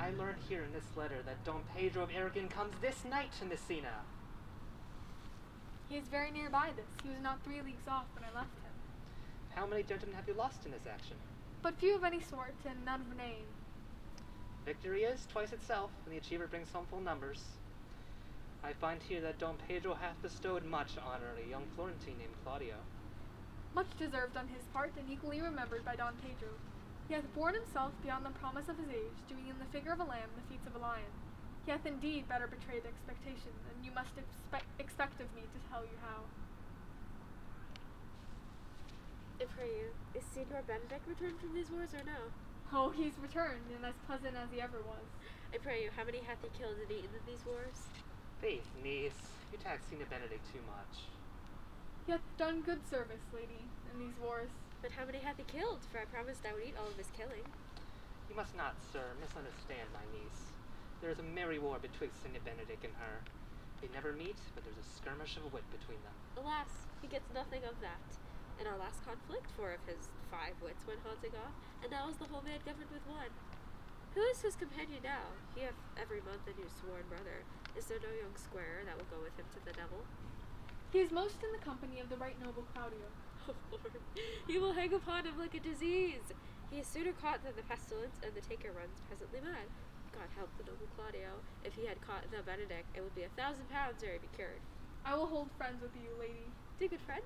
I learn here in this letter that Don Pedro of Aragon comes this night to Messina. He is very nearby this. He was not 3 leagues off when I left him. How many gentlemen have you lost in this action? But few of any sort, and none of name. Victory is twice itself, and the achiever brings home full numbers. I find here that Don Pedro hath bestowed much honor on a young Florentine named Claudio. Much deserved on his part, and equally remembered by Don Pedro. He hath borne himself beyond the promise of his age, doing in the figure of a lamb the feats of a lion. He hath indeed better betrayed expectation, and you must expect of me to tell you how. I pray you, is Signor Benedict returned from these wars or no? Oh, he's returned, and as pleasant as he ever was. I pray you, how many hath he killed and eaten in these wars? Faith, niece, you tax Signor Benedict too much. He hath done good service, lady, in these wars. But how many hath he killed? For I promised I would eat all of his killing. You must not, sir, misunderstand my niece. There is a merry war betwixt Signor Benedict and her. They never meet, but there's a skirmish of wit between them. Alas, he gets nothing of that. In our last conflict, 4 of his 5 wits went haunting off, and now is the whole man governed with 1. Who is his companion now? He hath every month a new sworn brother. Is there no young squire that will go with him to the devil? He is most in the company of the right noble Claudio. Oh Lord, he will hang upon him like a disease. He is sooner caught than the pestilence, and the taker runs presently mad. God help the noble Claudio. If he had caught the Benedict, it would be 1,000 pounds ere he be cured. I will hold friends with you, lady. Do good friend?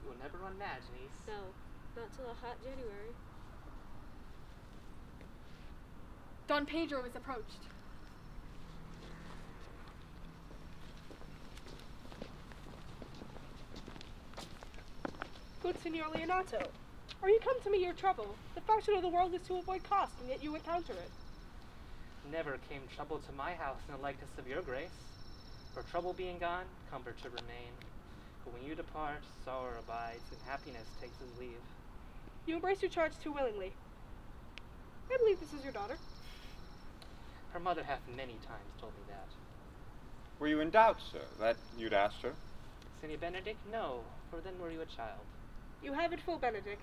You will never run mad, niece. No, not till a hot January. Don Pedro is approached. Good Signor Leonato, are you come to me your trouble? The fashion of the world is to avoid cost, and yet you encounter it. Never came trouble to my house in the likeness of your grace. For trouble being gone, comfort should remain. But when you depart, sorrow abides, and happiness takes his leave. You embrace your charge too willingly. I believe this is your daughter. Her mother hath many times told me that. Were you in doubt, sir, that you'd asked her? Signor Benedict, no, for then were you a child. You have it full, Benedict.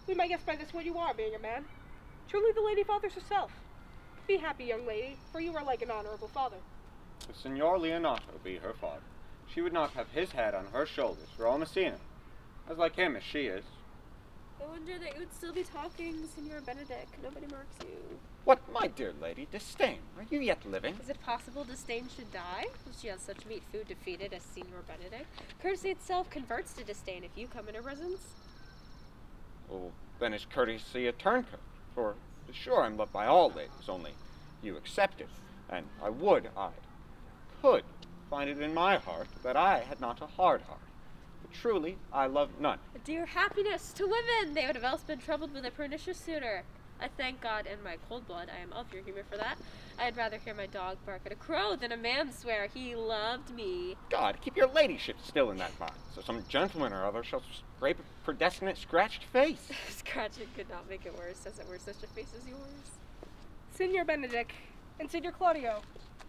We might guess by this what you are, being a man. Truly the lady fathers herself. Be happy, young lady, for you are like an honorable father. If Signor Leonato be her father, she would not have his head on her shoulders for all Messina. As like him as she is. I wonder that you would still be talking, Signor Benedict. Nobody marks you. What, my dear lady, disdain? Are you yet living? Is it possible disdain should die? She has such meat food to feed it as Signor Benedict. Courtesy itself converts to disdain if you come in her presence. Oh, then is courtesy a turncoat? For sure I'm loved by all ladies, only you accept it, and I could find it in my heart that I had not a hard heart. But truly, I love none. A dear happiness to women! They would have else been troubled with a pernicious suitor. I thank God in my cold blood I am of your humor for that. I'd rather hear my dog bark at a crow than a man swear he loved me. God, keep your ladyship still in that mind, so some gentleman or other shall scrape a predestinate scratched face. Scratching could not make it worse, as it were such a face as yours. Signor Benedict, and Signor Claudio,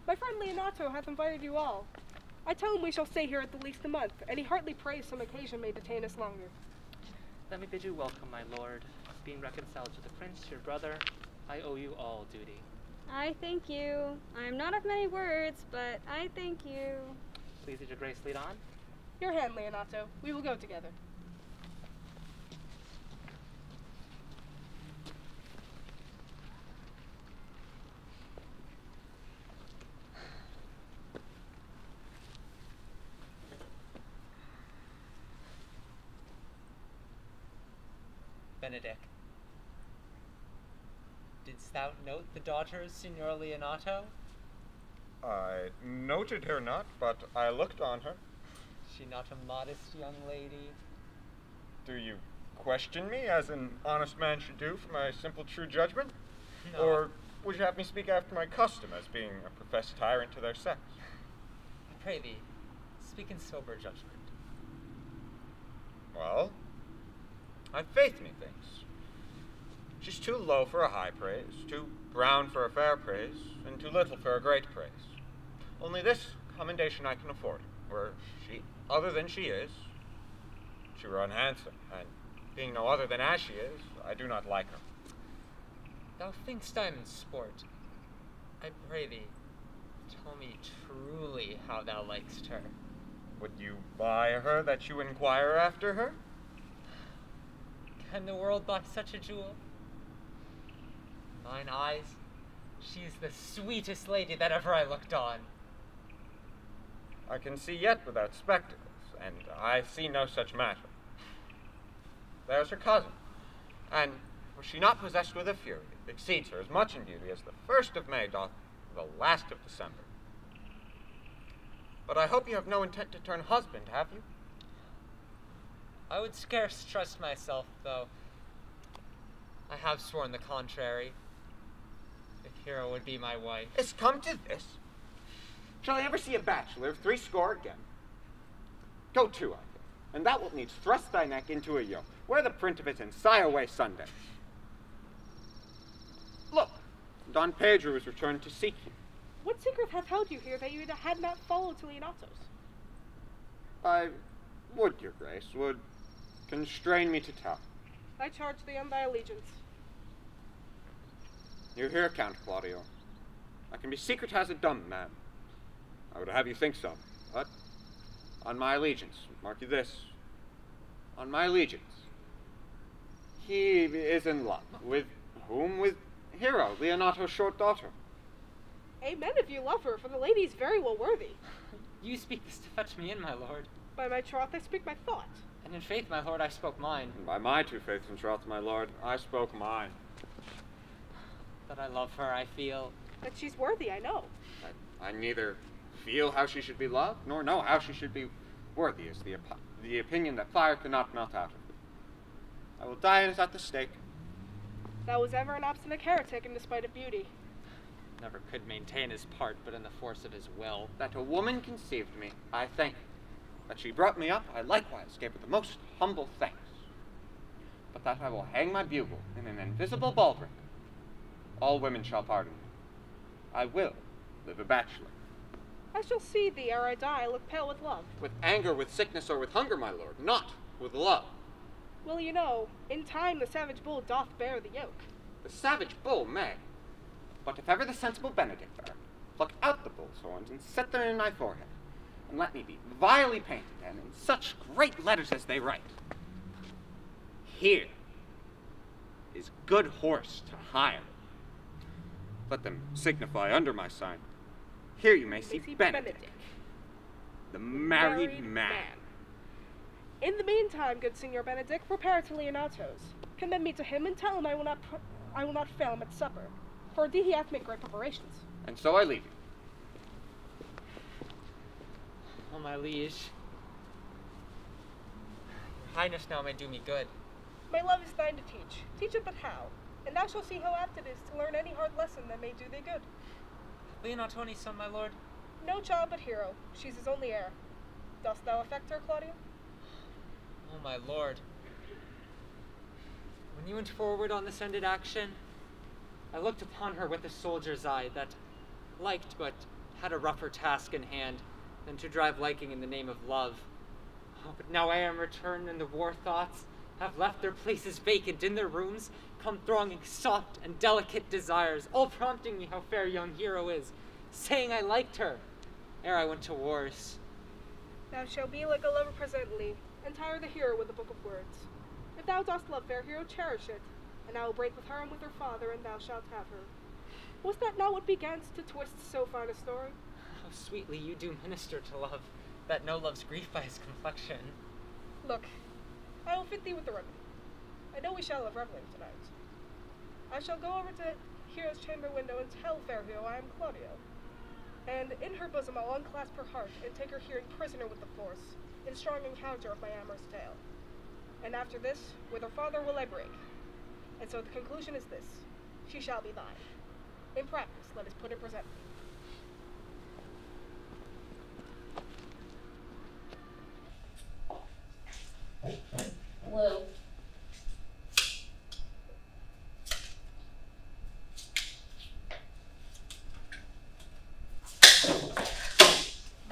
my friend Leonato hath invited you all. I tell him we shall stay here at the least a month, and he heartily prays some occasion may detain us longer. Let me bid you welcome, my lord. Being reconciled to the prince, your brother, I owe you all duty. I thank you. I am not of many words, but I thank you. Please did your grace lead on? Your hand, Leonato. We will go together. Benedict, didst thou note the daughter of Signor Leonato? I noted her not, but I looked on her. She not a modest young lady? Do you question me, as an honest man should do, for my simple true judgment? No. Or would you have me speak after my custom, as being a professed tyrant to their sex? I pray thee, speak in sober judgment. Well, I've faith, methinks. She's too low for a high praise, too brown for a fair praise, and too little for a great praise. Only this commendation I can afford, were she other than she is, she were unhandsome, and being no other than as she is, I do not like her. Thou thinkst I'm in sport. I pray thee, tell me truly how thou likest her. Would you buy her that you inquire after her? Can the world buy such a jewel? Mine eyes, she's the sweetest lady that ever I looked on. I can see yet without spectacles, and I see no such matter. There's her cousin, and were she not possessed with a fury, exceeds her as much in beauty as the 1st of May doth the last of December. But I hope you have no intent to turn husband, have you? I would scarce trust myself, though. I have sworn the contrary. If Hero would be my wife. It's come to this. Shall I ever see a bachelor of 60 again? Go to, I think, and thou wilt needs thrust thy neck into a yoke. Wear the print of it and sigh away Sunday. Look, Don Pedro is returned to seek you. What secret hath held you here that you had not followed to Leonatos? I would, your grace, would constrain me to tell. I charge thee on thy allegiance. You hear, Count Claudio. I can be secret as a dumb man. I would have you think so, but on my allegiance, mark you this, on my allegiance, he is in love. With whom? With Hero, Leonato's short daughter. Amen if you love her, for the lady is very well worthy. You speak this to fetch me in, my lord. By my troth, I speak my thought. And in faith, my lord, I spoke mine. And by my 2 faiths and troth, my lord, I spoke mine. That I love her, I feel. That she's worthy, I know. I neither feel how she should be loved, nor know how she should be worthy, is the opinion that fire cannot melt out of. I will die in it at the stake. Thou was ever an obstinate heretic in despite of beauty. Never could maintain his part, but in the force of his will. That a woman conceived me, I thank her. That she brought me up, I likewise gave her the most humble thanks. But that I will hang my bugle in an invisible baldric, all women shall pardon me. I will live a bachelor. I shall see thee ere I die look pale with love. With anger, with sickness, or with hunger, my lord, not with love. Well, you know, in time the savage bull doth bear the yoke. The savage bull may. But if ever the sensible Benedict are, pluck out the bull's horns and set them in my forehead, and let me be vilely painted, and in such great letters as they write. Here is good horse to hire. Let them signify under my sign. Here you may see Benedict, the married man. In the meantime, good Signor Benedict, repair to Leonatos. Commend me to him and tell him I will not fail him at supper, for indeed he hath made great preparations. And so I leave you. Oh, my liege. Your highness now may do me good. My love is thine to teach. Teach it but how, and thou shalt see how apt it is to learn any hard lesson that may do thee good. Leonatoni's son, my lord? No child but Hero. She's his only heir. Dost thou affect her, Claudio? Oh, my lord. When you went forward on this ended action, I looked upon her with a soldier's eye that liked but had a rougher task in hand than to drive liking in the name of love. Oh, but now I am returned, and the war thoughts have left their places vacant in their rooms, come thronging soft and delicate desires, all prompting me how fair young Hero is, saying I liked her ere I went to wars. Thou shalt be like a lover presently, and tire the hero with a book of words. If thou dost love fair Hero, cherish it, and I will break with her and with her father, and thou shalt have her. Was that not what beganst to twist so fine a story? How sweetly you do minister to love, that no loves grief by his complexion. Look, I will fit thee with the ribbon. I know we shall have reveling tonight. I shall go over to Hero's chamber window and tell fair Hero I am Claudio. And in her bosom I'll unclasp her heart and take her hearing prisoner with the force, in strong encounter of my amorous tale. And after this, with her father will I break. And so the conclusion is this: she shall be thine. In practice, let us put it presently. Blue.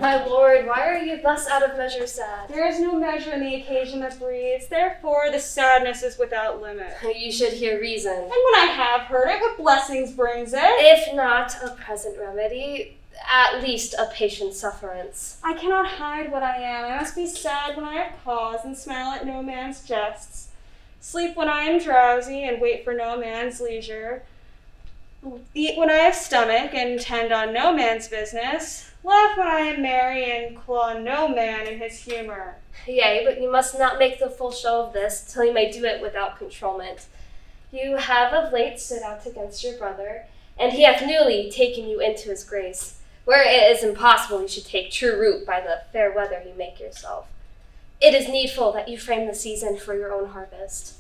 My why are you thus out of measure sad? There is no measure in the occasion that breeds, therefore the sadness is without limit. You should hear reason. And when I have heard it, what blessings brings it? If not a present remedy, at least a patient sufferance. I cannot hide what I am. I must be sad when I have cause, and smile at no man's jests. Sleep when I am drowsy, and wait for no man's leisure. Eat when I have stomach, and tend on no man's business. Laugh when I am merry, and claw no man in his humor. Yea, but you must not make the full show of this, till you may do it without controlment. You have of late stood out against your brother, and he hath newly taken you into his grace, where it is impossible you should take true root by the fair weather you make yourself. It is needful that you frame the season for your own harvest.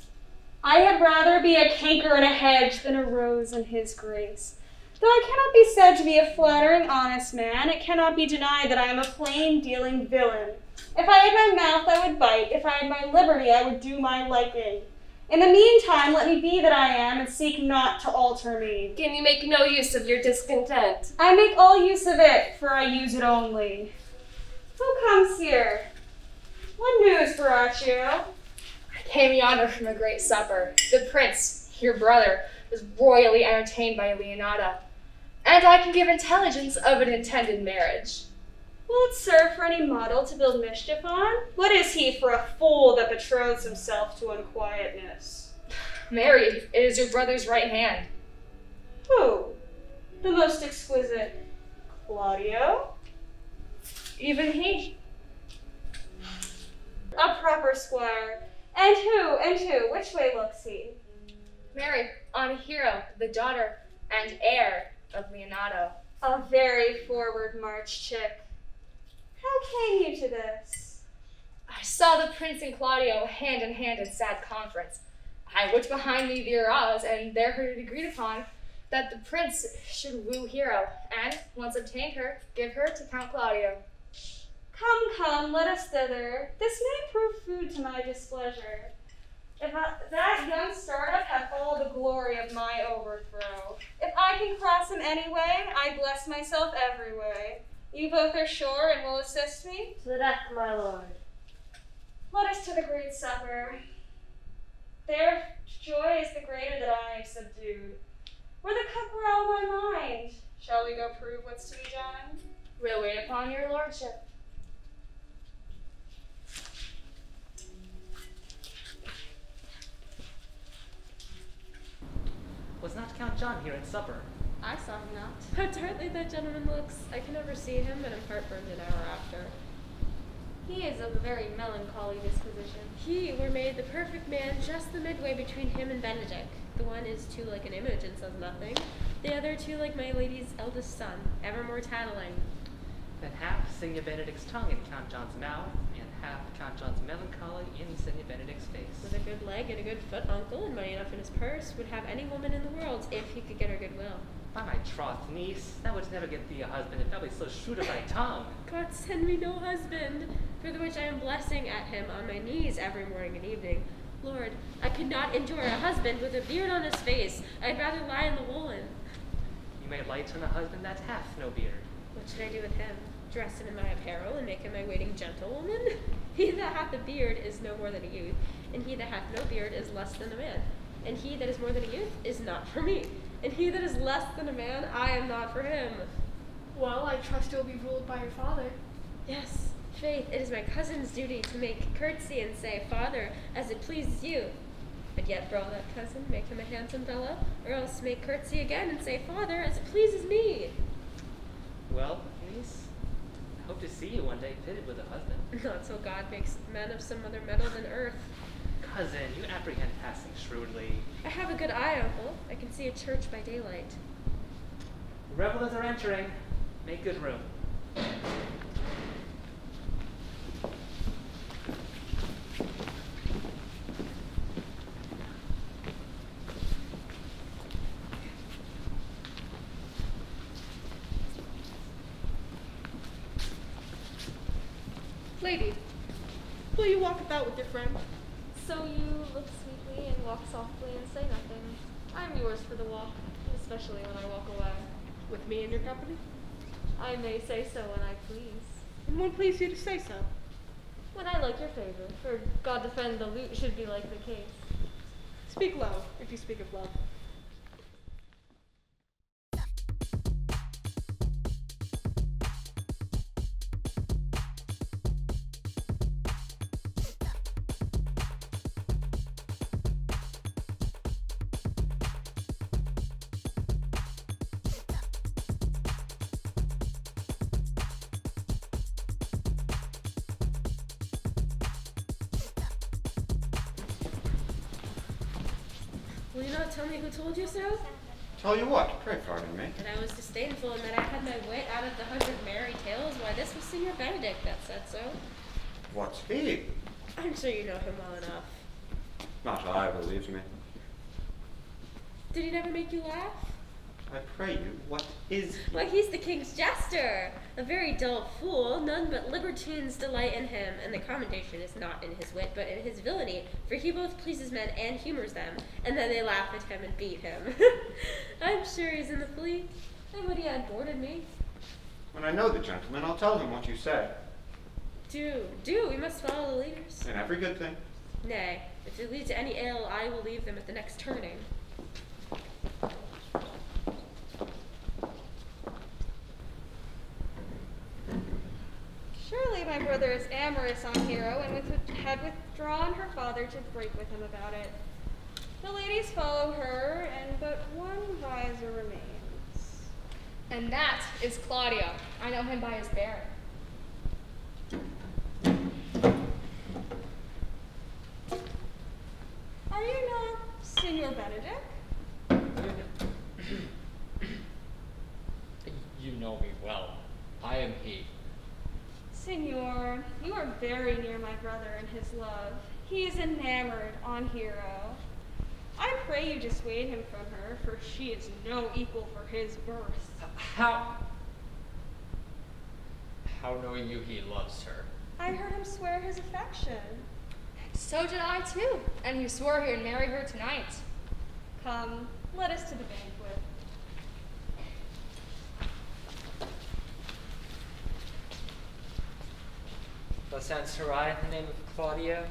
I had rather be a canker in a hedge than a rose in his grace. Though I cannot be said to be a flattering, honest man, it cannot be denied that I am a plain-dealing villain. If I had my mouth, I would bite. If I had my liberty, I would do my liking. In the meantime, let me be that I am, and seek not to alter me. Can you make no use of your discontent? I make all use of it, for I use it only. Who comes here? What news, Borachio? I came yonder from a great supper. The prince, your brother, was royally entertained by Leonata, and I can give intelligence of an intended marriage. Will it serve for any model to build mischief on? What is he for a fool that betroths himself to unquietness? Mary, it is your brother's right hand. Who? The most exquisite Claudio? Even he. A proper squire. And who? Which way looks he? Mary, on Hero, the daughter and heir of Leonato. A very forward march chick. How came you to this? I saw the prince and Claudio hand in hand in sad conference. I looked behind me the arras, and there heard it agreed upon that the prince should woo Hero, and, once obtained her, give her to Count Claudio. Come, let us thither. This may prove food to my displeasure. If that young startup hath all the glory of my overthrow. If I can cross him any way, I bless myself every way. You both are sure and will assist me? To the death, my lord. Let us to the great supper. Their joy is the greater that I am subdued. Where the cup were all my mind. Shall we go prove what's to be done? We'll wait upon your lordship. Was not Count John here at supper? I saw him not. How tartly that gentleman looks. I can never see him, but I'm heartburned an hour after. He is of a very melancholy disposition. He were made the perfect man, just the midway between him and Benedict. The one is too like an image and says nothing. The other too like my lady's eldest son, ever more tattling. Then half Signia Benedict's tongue in Count John's mouth, and half Count John's melancholy in Signia Benedict's face. With a good leg and a good foot, uncle, and money enough in his purse, would have any woman in the world if he could get her goodwill. By my troth, niece, thou wouldst never get thee a husband if thou be so shrewd of thy tongue. God send me no husband, for the which I am blessing at him on my knees every morning and evening. Lord, I could not endure a husband with a beard on his face. I'd rather lie in the woolen. You may light on a husband that hath no beard. What should I do with him? Dress him in my apparel and make him my waiting gentlewoman? He that hath a beard is no more than a youth, and he that hath no beard is less than a man. And he that is more than a youth is not for me. And he that is less than a man, I am not for him. Well, I trust you'll be ruled by your father. Yes, faith, it is my cousin's duty to make curtsy and say, Father, as it pleases you. But yet, brawl that cousin, make him a handsome fellow, or else make curtsy again and say, Father, as it pleases me. Well, niece, I hope to see you one day fitted with a husband. Not till God makes men of some other metal than earth. Cousin, you apprehend passing shrewdly. I have a good eye, uncle. I can see a church by daylight. Revelers are entering. Make good room. Lady, will you walk about with your friend? So you look sweetly and walk softly and say nothing. I am yours for the walk, especially when I walk away. With me in your company? I may say so when I please. And when please you to say so? When I like your favor, for God defend the lute should be like the case. Speak low, if you speak of love. Will you not tell me who told you so? Tell you what, pray pardon me. That I was disdainful and that I had my wit out of the 100 merry tales. Why, this was Signor Benedict that said so. What's he? I'm sure you know him well enough. Not I, believe me. Did he never make you laugh? I pray you, what is he? Why, he's the king's jester. A very dull fool. None but libertines delight in him, and the commendation is not in his wit, but in his villainy, for he both pleases men and humors them, and then they laugh at him and beat him. I'm sure he's in the fleet. I would he had boarded me. When I know the gentleman, I'll tell him what you say. Do. We must follow the leaders. In every good thing. Nay, if it leads to any ill, I will leave them at the next turning. Surely my brother is amorous on Hero, and had withdrawn her father to break with him about it. The ladies follow her, and but one visor remains. And that is Claudio. I know him by his bearing. Are you not Signor Benedict? You know me well. I am he. Signor, you are very near my brother in his love. He is enamored on Hero. I pray you dissuade him from her, for she is no equal for his birth. How knowing you he loves her? I heard him swear his affection. So did I too, and he swore he would marry her tonight. Come, let us to the banquet. Thus answer I in the name of Claudio.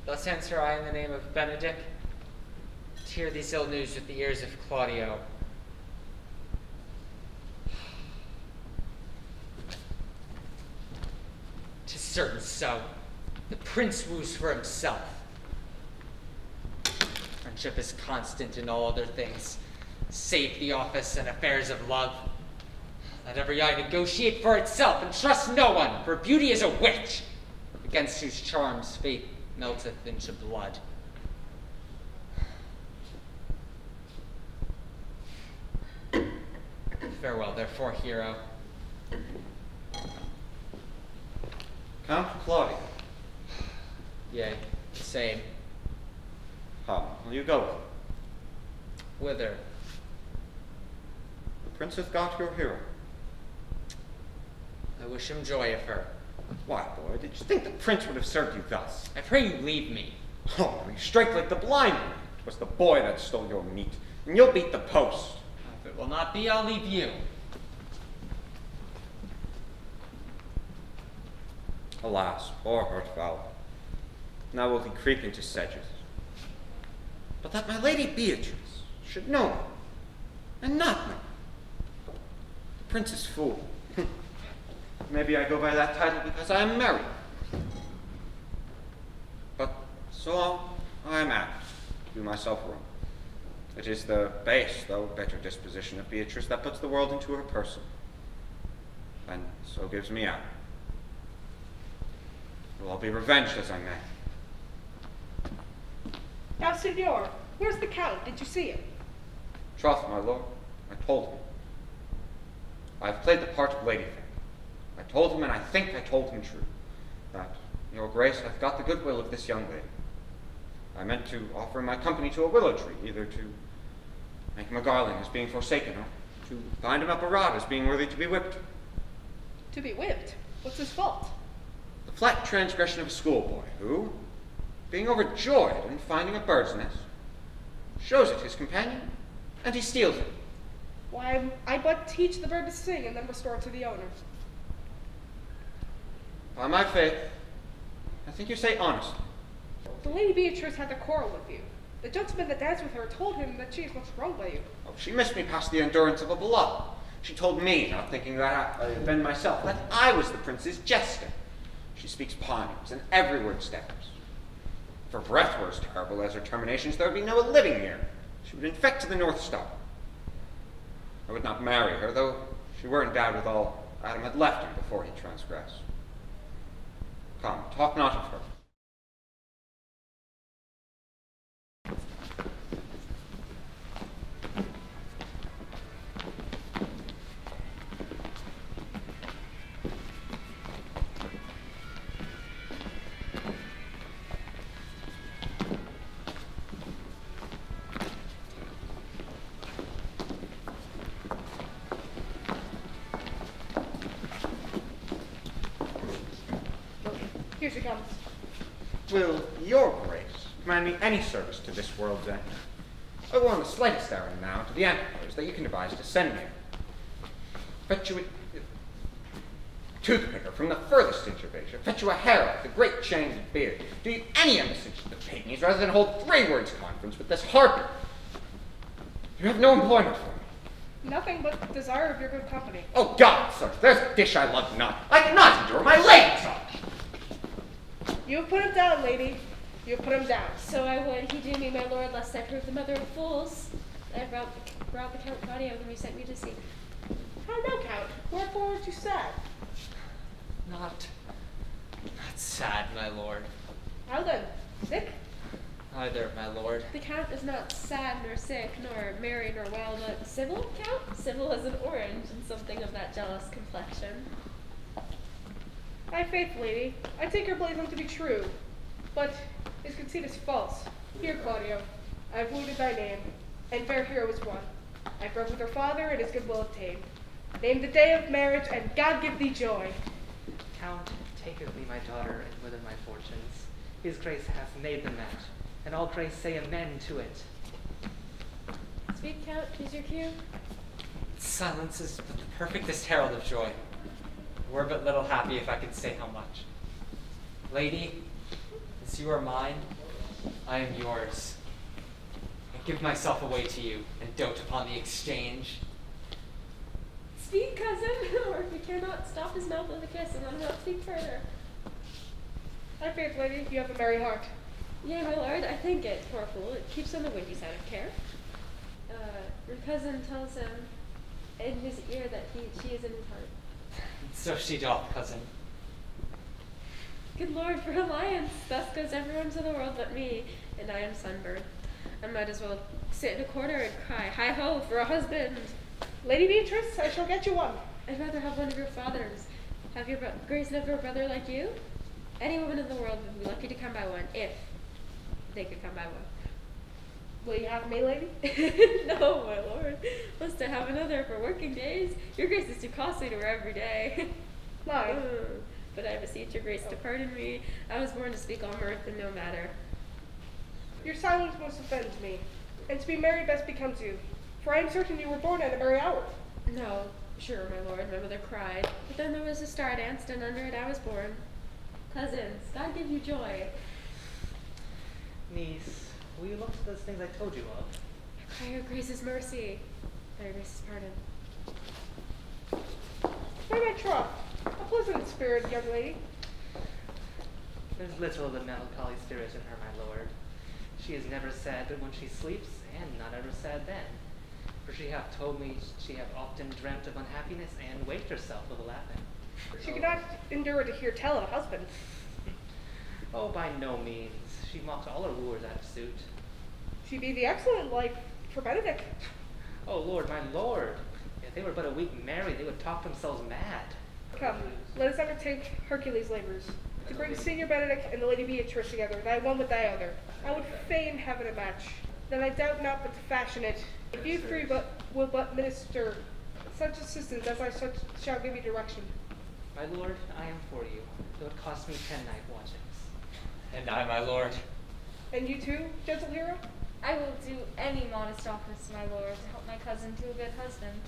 Thus answer I in the name of Benedict. To hear these ill news with the ears of Claudio. 'Tis certain so. The prince woos for himself. Friendship is constant in all other things, save the office and affairs of love. Let every eye negotiate for itself, and trust no one, for beauty is a witch, against whose charms faith melteth into blood. Farewell, therefore, hero. Count Claudio. Yea, the same. How will you go with him? Whither? The prince hath got your hero. I wish him joy of her. Why, boy, did you think the prince would have served you thus? I pray you leave me. Oh, you strike like the blind one. 'Twas the boy that stole your meat, and you'll beat the post. If it will not be, I'll leave you. Alas, poor hurt fowl. Now will he creep into sedges. But that my lady Beatrice should know me, and not me. The prince is fool. Maybe I go by that title because I am married. But so I am apt to do myself wrong. It is the base, though better disposition of Beatrice that puts the world into her person, and so gives me out. Well, I'll be revenged as I may. Now, Signor, where's the Count? Did you see him? Troth, my lord, I told him. I have played the part of lady fair. I told him, and I think I told him true, that your grace hath got the goodwill of this young lady. I meant to offer him my company to a willow tree, either to make him a garland as being forsaken, or to bind him up a rod as being worthy to be whipped. To be whipped? What's his fault? The flat transgression of a schoolboy, who, being overjoyed in finding a bird's nest, shows it his companion, and he steals it. Why, I but teach the bird to sing and then restore it to the owner. By my faith, I think you say honestly. The Lady Beatrice had to quarrel with you. The gentleman that danced with her told him that she is much wronged by you. Oh, she missed me past the endurance of a beloved. She told me, not thinking that I had been myself, that I was the prince's jester. She speaks pines, and every word stabs. If her breath were as terrible as her terminations, there would be no living here. She would infect the North Star. I would not marry her, though she were endowed with all Adam had left him before he transgressed. Come, talk not of her. Here she comes. Will your grace command me any service to this world's end? I go on the slightest errand now to the antiquaries that you can devise to send me. Fetch you a toothpicker from the furthest inch of Asia. Fetch you a herald, the great chained beard. Do you any embassage to the pygmies rather than hold 3 words conference with this harpy? You have no employment for me. Nothing but desire of your good company. Oh God, sir, there's a dish I love not. I cannot endure my legs on. You have put him down, lady. You have put him down. So I would, he do me, my lord, lest I prove the mother of fools. I robbed the Count Claudio when you sent me to sea. How now, Count? Wherefore art you sad? Not sad, my lord. How then? Sick? Neither, my lord. The Count is not sad, nor sick, nor merry, nor well, but civil, Count? Civil as an orange, and something of that jealous complexion. My faith, lady, I take your blazon to be true, but his conceit is false. Here, Claudio, I have wounded thy name, and fair hero is won. I broke with her father, and his goodwill obtained. Name the day of marriage, and God give thee joy. Count, taketh thee my daughter, and with her my fortunes. His grace hath made the match, and all grace say amen to it. Speak, Count, tis your cue. Silence is but the perfectest herald of joy. Were but little happy if I could say how much. Lady, as you are mine, I am yours. I give myself away to you, and dote upon the exchange. Speak, cousin, or if you cannot, stop his mouth with a kiss and let him not speak further. My faith, lady, you have a merry heart. Yea, my lord, I think it, poor fool. It keeps on the windy side of care. Your cousin tells him in his ear that she is in his heart. So she doth, cousin. Good lord, for alliance, thus goes everyone to the world but me, and I am sunburned. I might as well sit in a corner and cry, hi-ho, for a husband. Lady Beatrice, I shall get you one. I'd rather have one of your fathers. Have your grace never a brother like you? Any woman in the world would be lucky to come by one, if they could come by one. Will you have me, lady? No, my lord. Must I have another for working days? Your grace is too costly to her every day. Why? But I beseech your grace to pardon me. I was born to speak all mirth and no matter. Your silence most offends me, and to be merry best becomes you. For I am certain you were born at a merry hour. No, sure, my lord, my mother cried. But then there was a star danced, and under it I was born. Cousins, God give you joy. Niece, will you look to those things I told you of? I cry your grace's mercy. By your grace's pardon. By my troth, a pleasant spirit, young lady. There's little of the melancholy spirit in her, my lord. She is never sad but when she sleeps, and not ever sad then. For she hath told me she hath often dreamt of unhappiness, and waked herself with a laughing. She cannot endure to hear tell of a husband. Oh, by no means. She mocked all her wooers out of suit. She be the excellent life for Benedict. Oh, Lord, my lord. If they were but a week married, they would talk themselves mad. Come, let us undertake Hercules' labors, to bring Senior Benedict and the Lady Beatrice together, thy one with thy other. I would fain have it a match. Then I doubt not but to fashion it, if you three will but minister such assistance as I shall give you direction. My lord, I am for you, though it cost me 10 night watchings. And I, my lord. And you too, gentle hero? I will do any modest office, my lord, to help my cousin to a good husband.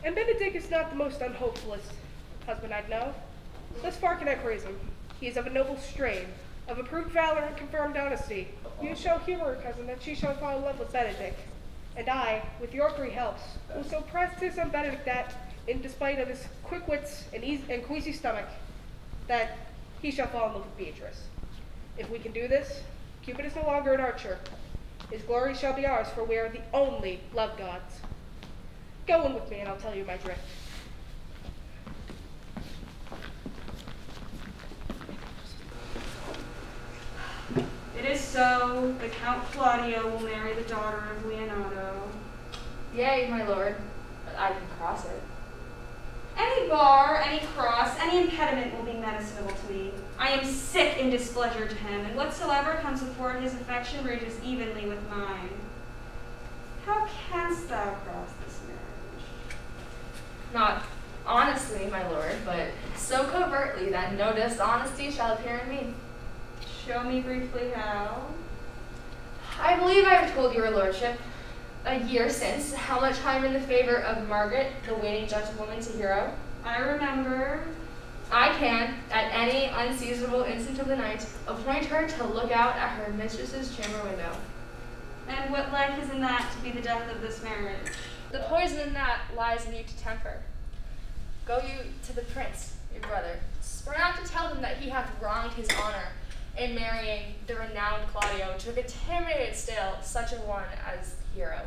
And Benedict is not the most unhopefullest husband I know. Thus far can I praise him. He is of a noble strain, of approved valor and confirmed honesty. You shall humor her, cousin, that she shall fall in love with Benedict. And I, with your free helps, will so press this on Benedict that, in despite of his quick wits and queasy stomach, that he shall fall in love with Beatrice. If we can do this, Cupid is no longer an archer. His glory shall be ours, for we are the only love gods. Go in with me, and I'll tell you my drift. It is so. The Count Claudio will marry the daughter of Leonardo. Yea, my lord, but I can cross it. Any bar, any cross, any impediment will be medicinable to me. I am sick in displeasure to him, and whatsoever comes athwart his affection rages evenly with mine. How canst thou cross this marriage? Not honestly, my lord, but so covertly that no dishonesty shall appear in me. Show me briefly how. I believe I have told your lordship a year since how much I am in the favor of Margaret, the waiting gentlewoman to Hero. I remember. I can, at any unseasonable instant of the night, appoint her to look out at her mistress's chamber window. And what like is in that to be the death of this marriage? The poison in that lies in you to temper. Go you to the prince, your brother. Spurn out to tell him that he hath wronged his honor in marrying the renowned Claudio to a contaminated still, such a one as Hero.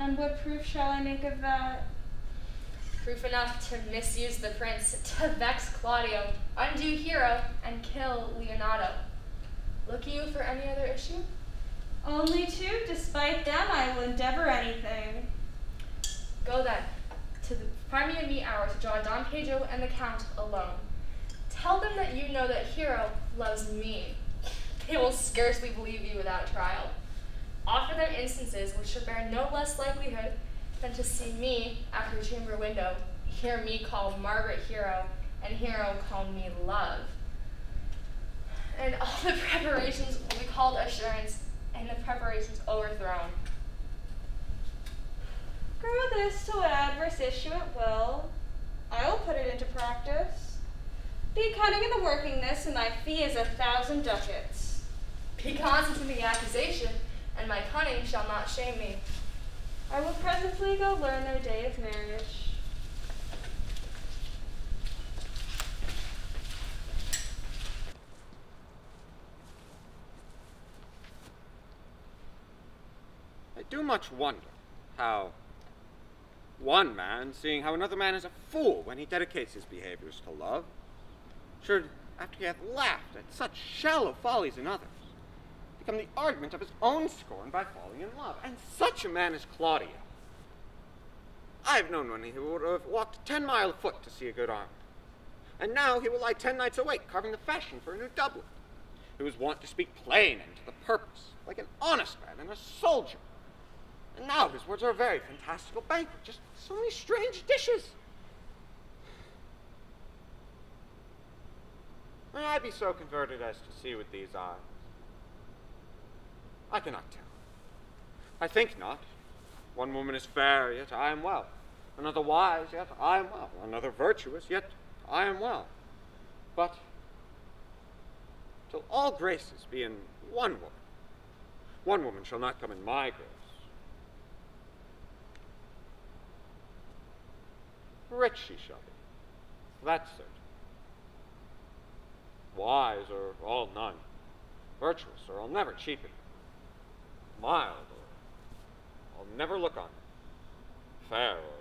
And what proof shall I make of that? Proof enough to misuse the prince, to vex Claudio, undo Hero, and kill Leonardo. Look you for any other issue? Only two. Despite them, I will endeavor anything. Go then, to the find me a meet hour to draw Don Pedro and the Count alone. Tell them that you know that Hero loves me. They will scarcely believe you without trial. Offer them instances which should bear no less likelihood than to see me at her chamber window, hear me call Margaret Hero, and Hero call me Love. And all the preparations will be called assurance, and the preparations overthrown. Grow this to what adverse issue it will. I will put it into practice. Be cunning in the working this, and thy fee is 1,000 ducats. Be constant in the accusation, and my cunning shall not shame me. I will presently go learn their day of marriage. I do much wonder how one man, seeing how another man is a fool when he dedicates his behaviors to love, should, after he hath laughed at such shallow follies in others, become the argument of his own scorn by falling in love. And such a man is Claudio. I have known when he would have walked 10 miles afoot to see a good armor, and now he will lie 10 nights awake carving the fashion for a new doublet. He was wont to speak plain and to the purpose, like an honest man and a soldier. And now his words are a very fantastical banquet, just so many strange dishes. May I be so converted as to see with these eyes? I cannot tell. I think not. One woman is fair, yet I am well. Another wise, yet I am well. Another virtuous, yet I am well. But till all graces be in one woman shall not come in my grace. Rich she shall be, that's certain. Wise or all none, virtuous or I'll never cheapen, mild or I'll never look on her, fair or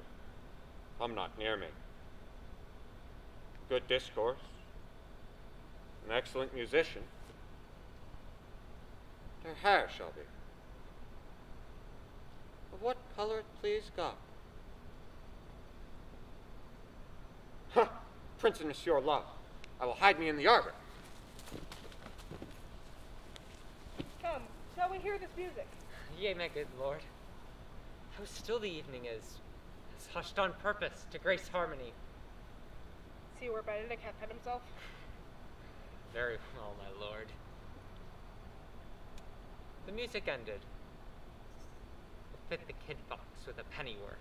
come not near me. Good discourse, an excellent musician, her hair shall be. Of what color it please God. Ha! Prince and Monsieur Love, I will hide me in the arbor. Come, shall we hear this music? Yea, my good lord. How still the evening is. It's hushed on purpose to grace harmony. See where Benedict hath hid himself? Very well, my lord. The music ended. It fit the kid box with a pennyworth.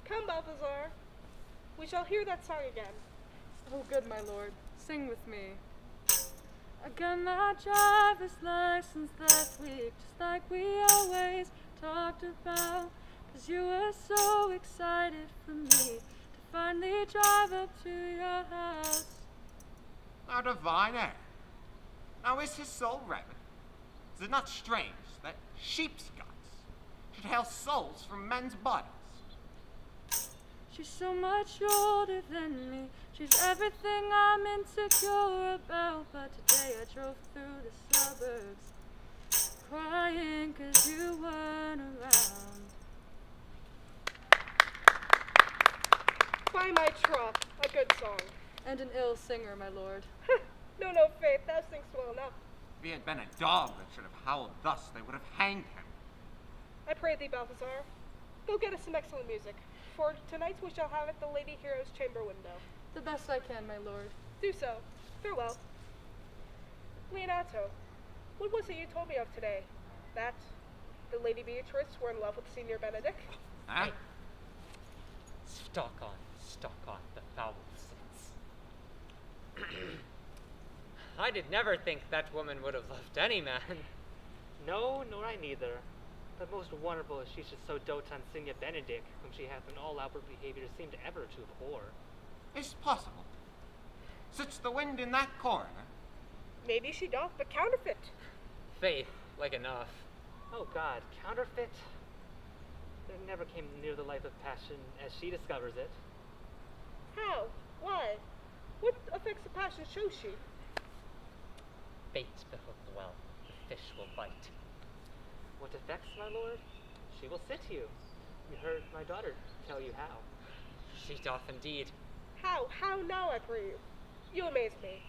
Come, Balthazar. We shall hear that song again. Oh, good, my lord. Sing with me. I got my driver's license last week, just like we always talked about. 'Cause you were so excited for me to finally drive up to your house. Our divine heir. Now is his soul reverent? Is it not strange that sheep's guts should hail souls from men's bodies? She's so much older than me. She's everything I'm insecure about. But today I drove through the suburbs, crying 'cause you weren't around. By my troth, a good song. And an ill singer, my lord. No, Faith, thou singst well enough. If he had been a dog that should have howled thus, they would have hanged him. I pray thee, Balthazar, go get us some excellent music, for tonight we shall have at the Lady Hero's chamber window. The best I can, my lord. Do so. Farewell. Leonato, what was it you told me of today? That the Lady Beatrice were in love with Senior Benedict? Huh? Stalk on, the foul sins. I did never think that woman would have loved any man. No, nor I neither. But most wonderful is she should so dote on Signia Benedict, whom she hath in all outward behavior seemed ever to abhor. Is it possible? Sits the wind in that corner? Maybe she doth, but counterfeit. Faith, like enough. Oh God, counterfeit? There never came near the life of passion as she discovers it. How? Why? What effects of passion shows she? Bait the hook well, the fish will bite. What effects, my lord? She will sit you. You heard my daughter tell you how. She doth indeed. How now, I pray you? You amaze me.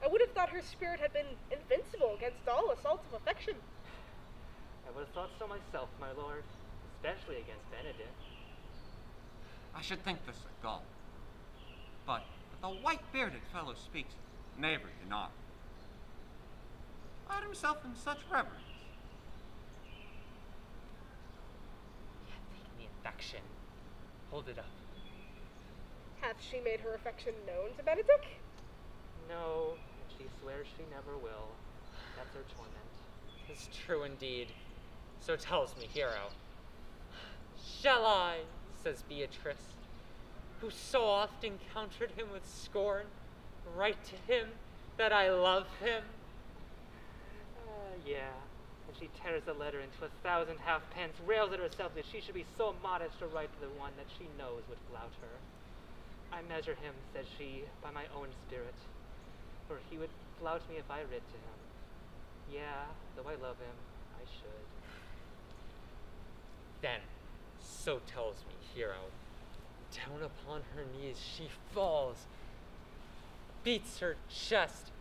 I would have thought her spirit had been invincible against all assaults of affection. I would have thought so myself, my lord, especially against Benedict. I should think this a gull. But the white-bearded fellow speaks knavery in honor. Hide himself in such reverence. He hath taken the affection. Hold it up. Hath she made her affection known to Benedict? No, and she swears she never will. That's her torment. 'Tis true indeed. So tells me Hero. Shall I, says Beatrice, who so often countered him with scorn, write to him that I love him? Yeah. And she tears the letter into 1,000 halfpence, rails at herself that she should be so modest to write to the one that she knows would flout her. I measure him, says she, by my own spirit, for he would flout me if I writ to him. Yeah, though I love him, I should. Then, so tells me Hero, down upon her knees she falls, beats her chest,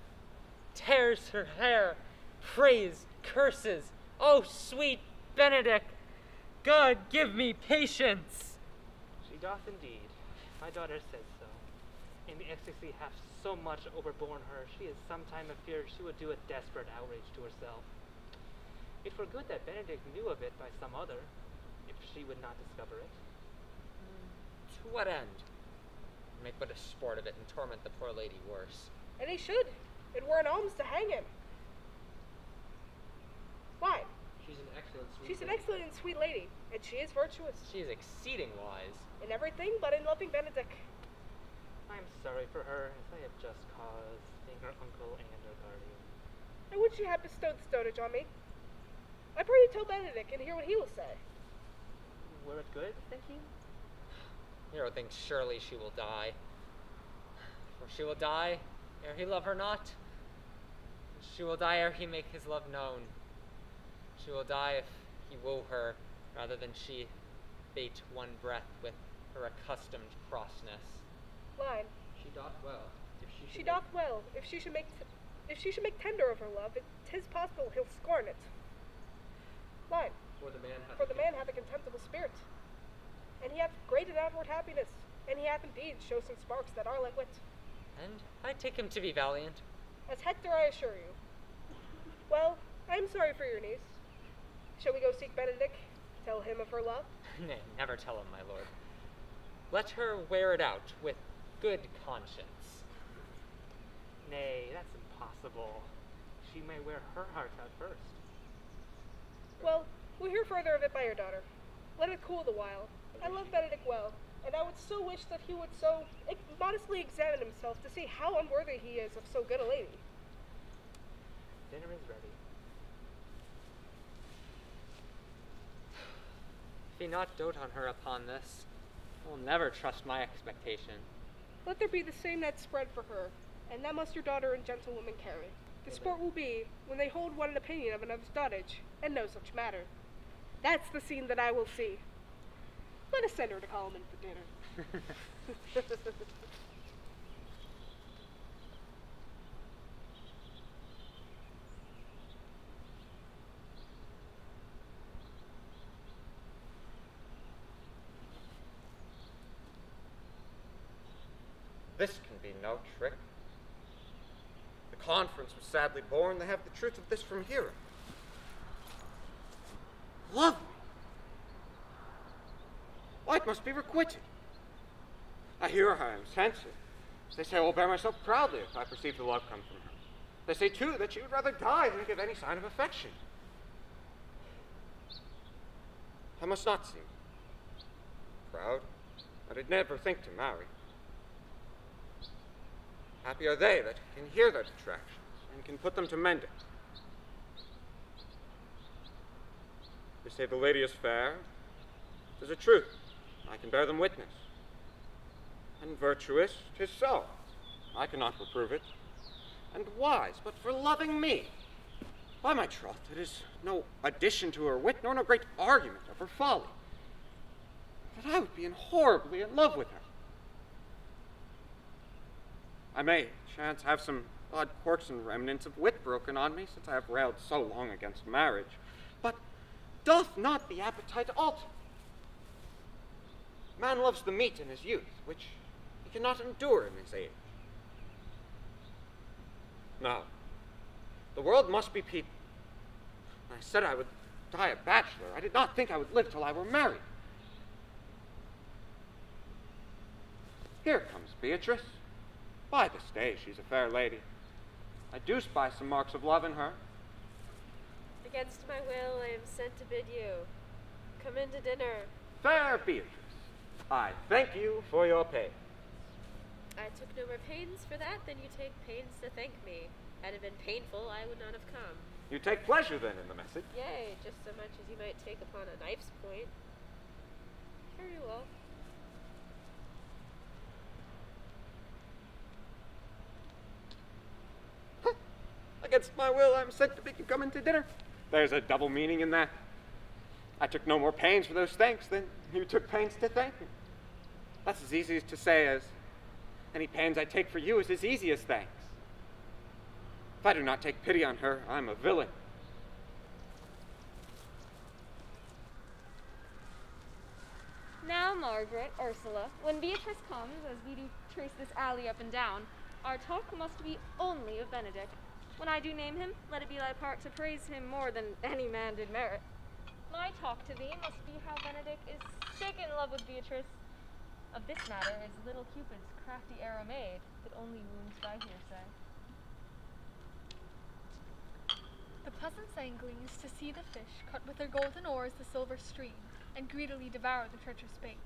tears her hair, prays, curses, oh sweet Benedict, God give me patience. She doth indeed. My daughter says so. In the ecstasy hath so much overborne her, she is sometime afeard she would do a desperate outrage to herself. It were good that Benedict knew of it by some other, if she would not discover it. To what end? Make but a sport of it and torment the poor lady worse. And he should. It were an alms to hang him. Why? She's an excellent sweet She's an lady. excellent and sweet lady, and she is virtuous. She is exceeding wise. In everything but in loving Benedict. I am sorry for her, as I have just cause, being her uncle and her guardian. I would she had bestowed the dotage on me. I pray you tell Benedict and hear what he will say. Were it good, think you? Hero thinks surely she will die. For she will die ere he love her not. She will die ere he make his love known. She will die if he woo her, rather than she bait one breath with her accustomed crossness. Line. She doth well. If she She doth well. If she should make tender of her love, 'tis possible he'll scorn it. Line. For the man hath a contemptible spirit, and he hath great and outward happiness, and he hath indeed shown some sparks that are like wit. And I take him to be valiant. As Hector, I assure you. Well, I'm sorry for your niece. Shall we go seek Benedict? Tell him of her love? Nay, never tell him, my lord. Let her wear it out with good conscience. Nay, that's impossible. She may wear her heart out first. Well, we'll hear further of it by your daughter. Let it cool the while. I love Benedict well, and I would so wish that he would so modestly examine himself to see how unworthy he is of so good a lady. Dinner is ready. If he not dote on her upon this, I will never trust my expectation. Let there be the same net spread for her, and that must your daughter and gentlewoman carry. The sport will be when they hold one an opinion of another's dotage, and no such matter. That's the scene that I will see. Let us send her to call him in for dinner. This can be no trick. The conference was sadly born. They have the truth of this from hearing. Love me? Why, it must be requited. I hear her, I am censored. They say I will bear myself proudly if I perceive the love come from her. They say, too, that she would rather die than give any sign of affection. I must not seem proud. I did never think to marry. Happy are they that can hear their detractions and can put them to mending. They say the lady is fair. 'Tis a truth. I can bear them witness. And virtuous, 'tis so. I cannot reprove it. And wise, but for loving me. By my troth, it is no addition to her wit, nor no great argument of her folly, that I would be horribly in love with her. I may, chance, have some odd quirks and remnants of wit broken on me, since I have railed so long against marriage, but doth not the appetite alter? Man loves the meat in his youth, which he cannot endure in his age. No, the world must be people. When I said I would die a bachelor, I did not think I would live till I were married. Here comes Beatrice. By this day, she's a fair lady. I do spy some marks of love in her. Against my will, I am sent to bid you. Come in to dinner. Fair Beatrice, I thank you for your pains. I took no more pains for that than you take pains to thank me. Had it been painful, I would not have come. You take pleasure, then, in the message? Yea, just so much as you might take upon a knife's point. Very well. Against my will, I'm sent to make you come in to dinner. There's a double meaning in that. I took no more pains for those thanks than you took pains to thank me. That's as easy to say as any pains I take for you is as easy as thanks. If I do not take pity on her, I'm a villain. Now, Margaret, Ursula, when Beatrice comes, as we do trace this alley up and down, our talk must be only of Benedict. When I do name him, let it be thy part to praise him more than any man did merit. My talk to thee must be how Benedict is sick in love with Beatrice. Of this matter is little Cupid's crafty arrow made, that only wounds by hearsay. The peasant's angling is to see the fish cut with their golden oars the silver stream, and greedily devour the treacherous bait.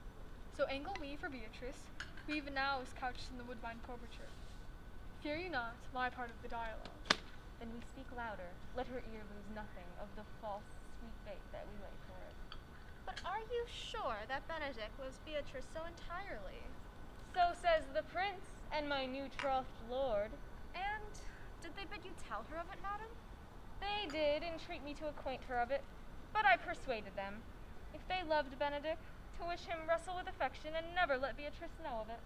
So angle we for Beatrice, who even now is couched in the woodbine coverture. Fear you not my part of the dialogue. Then we speak louder, let her ear lose nothing of the false sweet bait that we lay for it. But are you sure that Benedict was Beatrice so entirely? So says the prince, and my new trothed lord. And did they bid you tell her of it, madam? They did entreat me to acquaint her of it, but I persuaded them, if they loved Benedict, to wish him wrestle with affection and never let Beatrice know of it.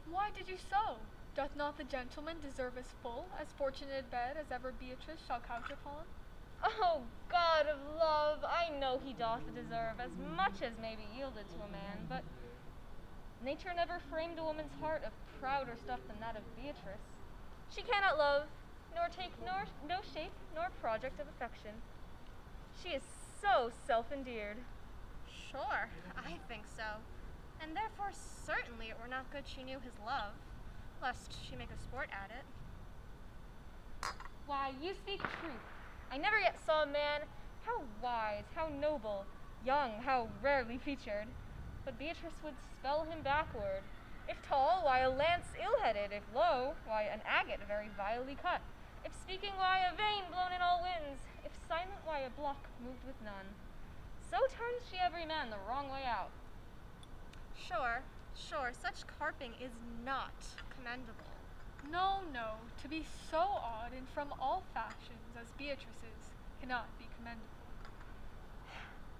Why did you so? Doth not the gentleman deserve as full, as fortunate a bed as ever Beatrice shall couch upon? Oh, God of love, I know he doth deserve as much as may be yielded to a man, but nature never framed a woman's heart of prouder stuff than that of Beatrice. She cannot love, nor take no shape nor project of affection. She is so self-endeared. Sure, I think so. And therefore certainly it were not good she knew his love, lest she make a sport at it. Why, you speak truth. I never yet saw a man how wise, how noble, young, how rarely featured. But Beatrice would spell him backward. If tall, why a lance ill-headed. If low, why an agate very vilely cut. If speaking, why a vein blown in all winds. If silent, why a block moved with none. So turns she every man the wrong way out. Sure, such carping is not commendable. No, to be so odd and from all factions as Beatrice's cannot be commendable.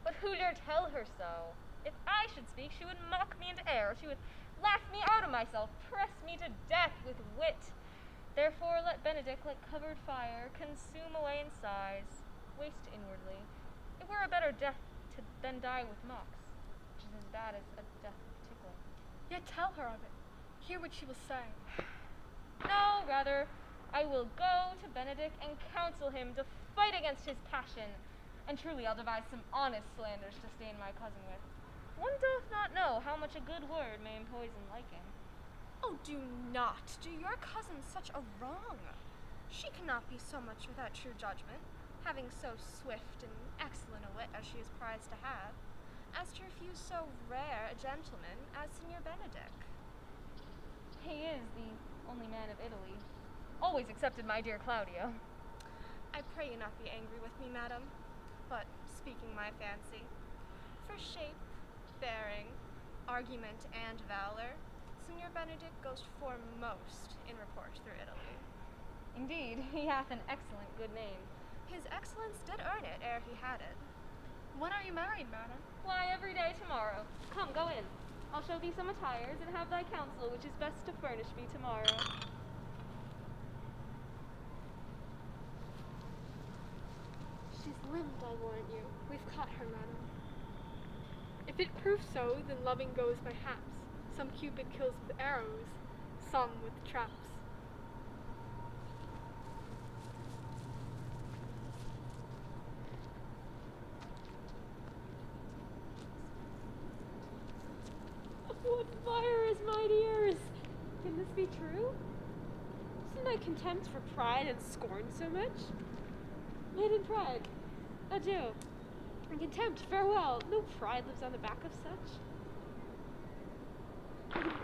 But who dare tell her so? If I should speak, she would mock me into air. She would laugh me out of myself, press me to death with wit. Therefore let Benedick, like covered fire, consume away in sighs, waste inwardly. It were a better death than die with mocks, which is as bad as a death of tickling. Yet tell her of it. Hear what she will say. No, rather, I will go to Benedick and counsel him to fight against his passion. And truly I'll devise some honest slanders to stain my cousin with. One doth not know how much a good word may empoison liking. Oh, do not do your cousin such a wrong. She cannot be so much without true judgment, having so swift and excellent a wit as she is prized to have, as to refuse so rare a gentleman as Signor Benedick. He is the only man of Italy. Always excepted my dear Claudio. I pray you not be angry with me, madam, but speaking my fancy, for shape, bearing, argument, and valor, Signor Benedick goes foremost in report through Italy. Indeed, he hath an excellent good name. His excellence did earn it ere he had it. When are you married, madam? Why, every day tomorrow. Come, go in. I'll show thee some attires, and have thy counsel which is best to furnish me tomorrow. She's limbed, I warrant you. We've caught her, madam. If it prove so, then loving goes by haps. Some Cupid kills with arrows, some with traps. What fire is mine ears? Can this be true? Isn't my contempt for pride and scorn so much? Maiden pride, adieu. And contempt, farewell. No pride lives on the back of such.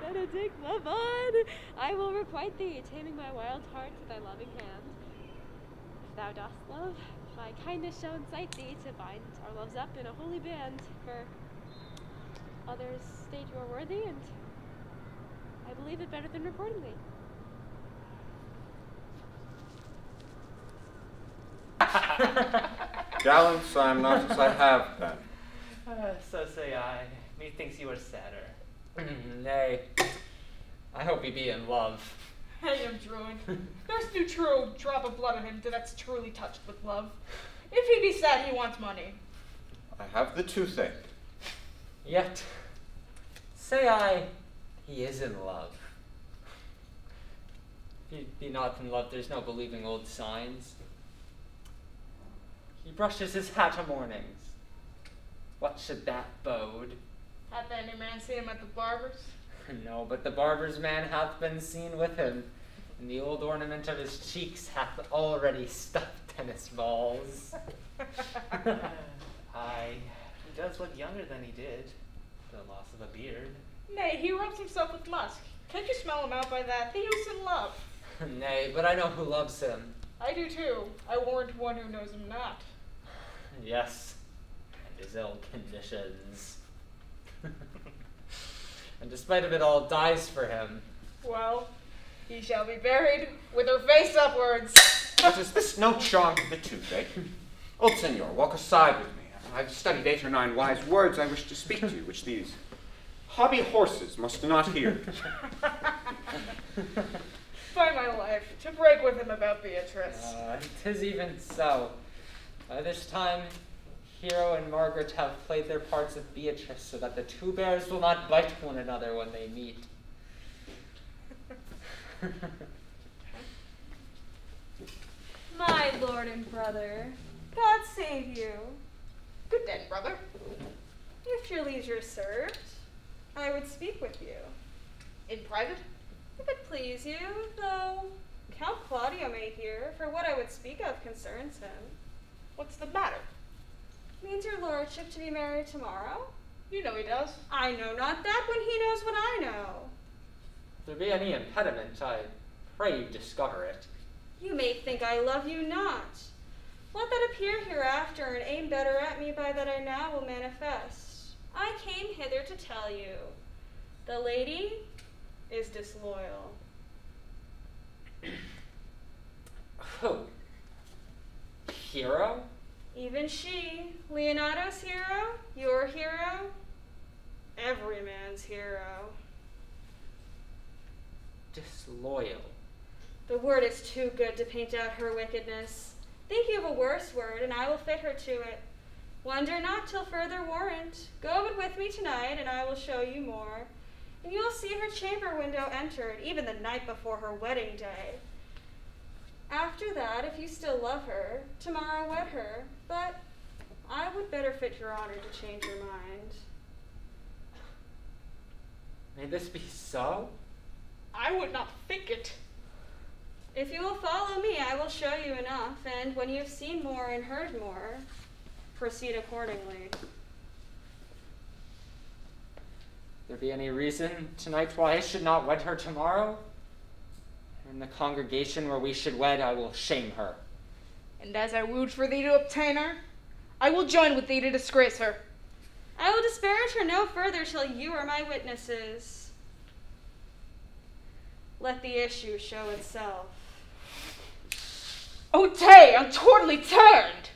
Benedick, love on! I will requite thee, taming my wild heart to thy loving hand. If thou dost love, my kindness shall incite thee to bind our loves up in a holy band, for others state you are worthy, and I believe it better than reporting thee. Gallants, I am not as I have been. So say I. Methinks you are sadder. Nay, I hope he be in love. Hang him, Druid. There's no true drop of blood in him that's truly touched with love. If he be sad, he wants money. I have the toothache. Yet, say I, he is in love. If he be not in love, there's no believing old signs. He brushes his hat o' mornings. What should that bode? Hath any man seen him at the barber's? No, but the barber's man hath been seen with him, and the old ornament of his cheeks hath already stuffed tennis balls. Aye, he does look younger than he did. The loss of a beard. Nay, he rubs himself with musk. Can't you smell him out by that? He was in love. Nay, but I know who loves him. I do too. I warrant one who knows him not. Yes, and his ill conditions. And despite of it all, dies for him. Well, he shall be buried with her face upwards. But is this no charm to the toothache? Old senor, walk aside with me. I've studied 8 or 9 wise words I wish to speak to you, which these hobby horses must not hear. By my life, to break with him about Beatrice. 'Tis even so. By this time, Hero and Margaret have played their parts with Beatrice so that the two bears will not bite one another when they meet. lord and brother. God save you. Good then, brother. If your leisure served, I would speak with you. In private? If it please you, though Count Claudio may hear, for what I would speak of concerns him. What's the matter? Means your lordship to be married tomorrow? You know he does. I know not that when he knows what I know. If there be any impediment, I pray you discover it. You may think I love you not. Let that appear hereafter, and aim better at me by that I now will manifest. I came hither to tell you, the lady is disloyal. Who? Hero? Even she, Leonardo's hero, your hero, every man's hero. Disloyal. The word is too good to paint out her wickedness. Think you of a worse word, and I will fit her to it. Wonder not till further warrant. Go but with me tonight, and I will show you more. And you will see her chamber window entered, even the night before her wedding day. After that, if you still love her, tomorrow wed her. But I would better fit your honor to change your mind. May this be so? I would not think it. If you will follow me, I will show you enough, and when you have seen more and heard more, proceed accordingly. There be any reason tonight why I should not wed her tomorrow? In the congregation where we should wed, I will shame her. And as I wooed for thee to obtain her, I will join with thee to disgrace her. I will disparage her no further till you are my witnesses. Let the issue show itself. O Tay, untowardly turned!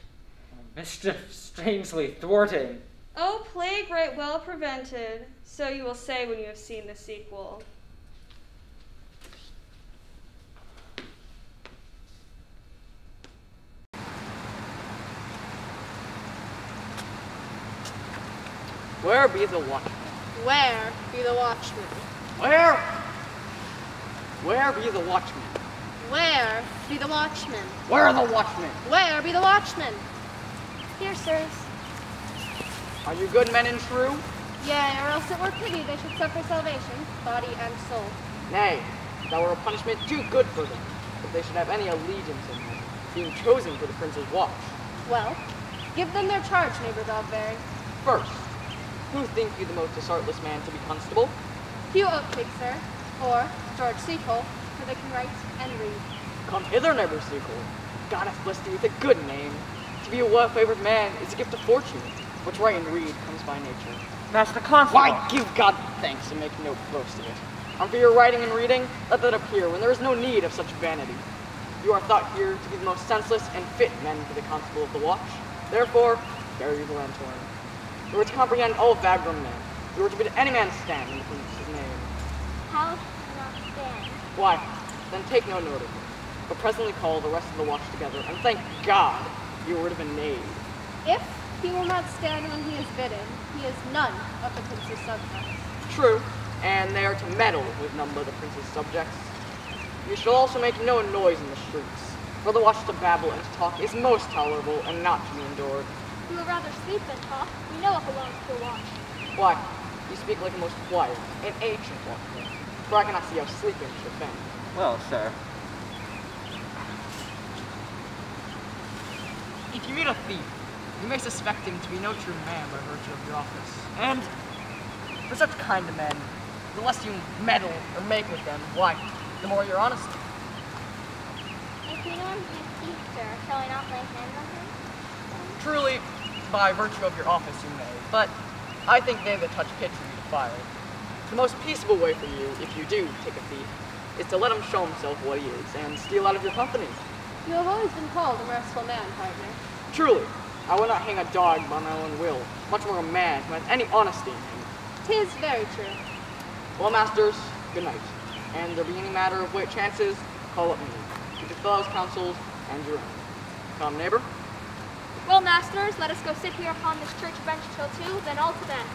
Mischief strangely thwarting. O plague right well prevented, so you will say when you have seen the sequel. Where be the watchmen? Where be the watchmen? Where be the watchmen? Where be the watchmen? Where are the watchmen? Where be the watchmen? Here, sirs. Are you good men and true? Yea, or else it were pity they should suffer salvation, body and soul. Nay, that were a punishment too good for them, if they should have any allegiance in them, being chosen for the prince's watch. Well, give them their charge, neighbor Dogberry. First, who think you the most disheartless man to be constable? Hugh Oakcake, sir, or George Seacole, for they can write and read. Come hither, neighbor Seacole. God hath blessed thee with a good name. To be a well-favored man is a gift of fortune, which write and read comes by nature. Master Constable! Why, give God thanks and make no boast of it. And for your writing and reading, let that appear when there is no need of such vanity. You are thought here to be the most senseless and fit men for the constable of the watch. Therefore, carry the lanthorn. You are to comprehend all vagrom men. You are to bid any man stand in the prince's name. How not stand? Why, then take no note of him, but presently call the rest of the watch together, and thank God you were to be made. If he will not stand when he is bidden, he is none of the prince's subjects. True, and they are to meddle with none but the prince's subjects. You shall also make no noise in the streets, for the watch to babble and to talk is most tolerable and not to be endured. We would rather sleep than talk. We know it belongs to a watch. Why, you speak like a most quiet and ancient watchman, for I cannot see how sleeping should offend. Well, sir. If you meet a thief, you may suspect him to be no true man by virtue of your office. And for such kind of men, the less you meddle or make with them, why, the more your honesty. If you know him to be a thief, sir, shall I not lay hands on him? Truly, by virtue of your office you may, but I think they that touch pitch will be defiled. The most peaceable way for you, if you do take a thief, is to let him show himself what he is and steal out of your company. You have always been called a merciful man, partner. Truly, I would not hang a dog by my own will, much more a man who has any honesty in him. 'Tis very true. Well, masters, good night. And there be any matter of weight chances, call up me. Keep your fellows' counsels and your own. Come, neighbor. Well, masters, let us go sit here upon this church bench till 2, then all to bed.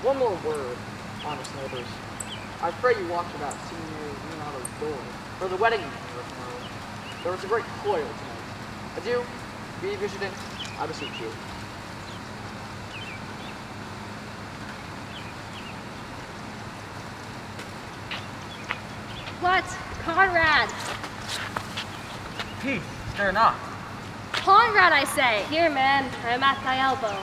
One more word, honest neighbors. I pray you watch about Senior Leonardo's story, for the wedding manner of tomorrow. There is a great coil tonight. Adieu, be vigilant, I beseech you. What? Conrad! Peace, stir not. Conrad, I say! Here, man, I'm at thy elbow.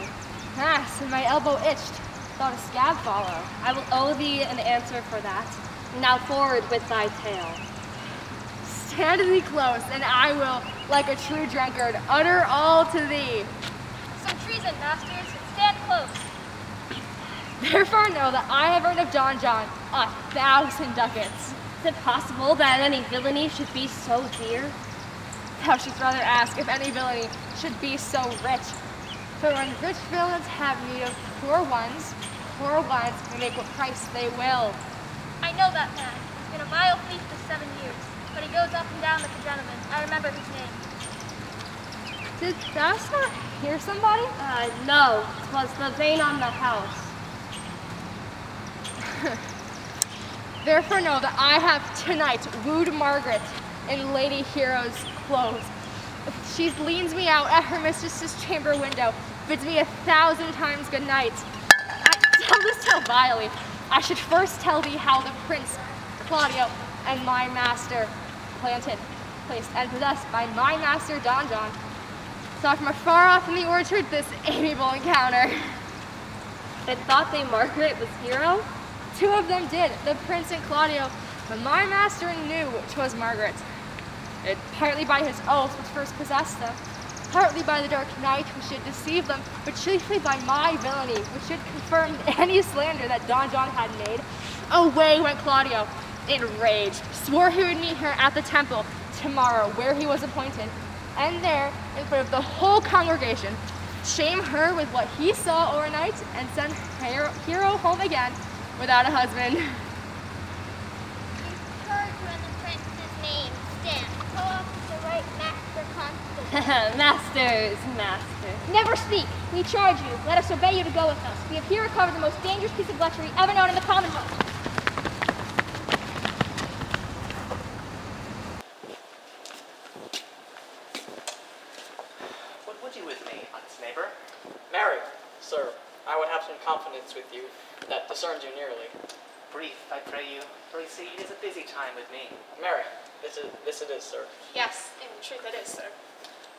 Ah, so my elbow itched. Thought a scab follow. I will owe thee an answer for that. Now forward with thy tale. Stand thee close, and I will, like a true drunkard, utter all to thee. Some treason, masters. Stand close. Therefore know that I have earned of Don John 1,000 ducats. Is it possible that any villainy should be so dear? Thou shouldst rather ask if any villainy should be so rich. For when rich villains have need of poor ones may make what price they will. I know that man. He's been a vile thief for 7 years, but he goes up and down like a gentleman. I remember his name. Did thou not hear somebody? No. 'Twas the vane on the house. Therefore know that I have tonight wooed Margaret in Lady Hero's clothes. She leans me out at her mistress's chamber window, bids me 1,000 times good night. I tell this tale vilely. I should first tell thee how the Prince Claudio and my master, placed and possessed by my master Don John, saw from afar off in the orchard this amiable encounter. And thought they Margaret was hero? 2 of them did, the Prince and Claudio, but my master knew 'twas Margaret. It partly by his oath which first possessed them, partly by the dark night which did deceive them, but chiefly by my villainy, which should confirm any slander that Don John had made. Away went Claudio, enraged, swore he would meet her at the temple tomorrow, where he was appointed, and there, in front of the whole congregation, shame her with what he saw overnight, and send Hero home again without a husband. You heard when the prince's name stands. Co-officer right, master constable. Masters. Never speak. We charge you. Let us obey you to go with us. We have here recovered the most dangerous piece of lechery ever known in the Commonwealth. What would you with me, honest neighbor? Mary, sir, I would have some confidence with you that discerns you nearly. Brief, I pray you, for you see, it is a busy time with me. Mary, this it is, sir. Yes, in truth it is, sir.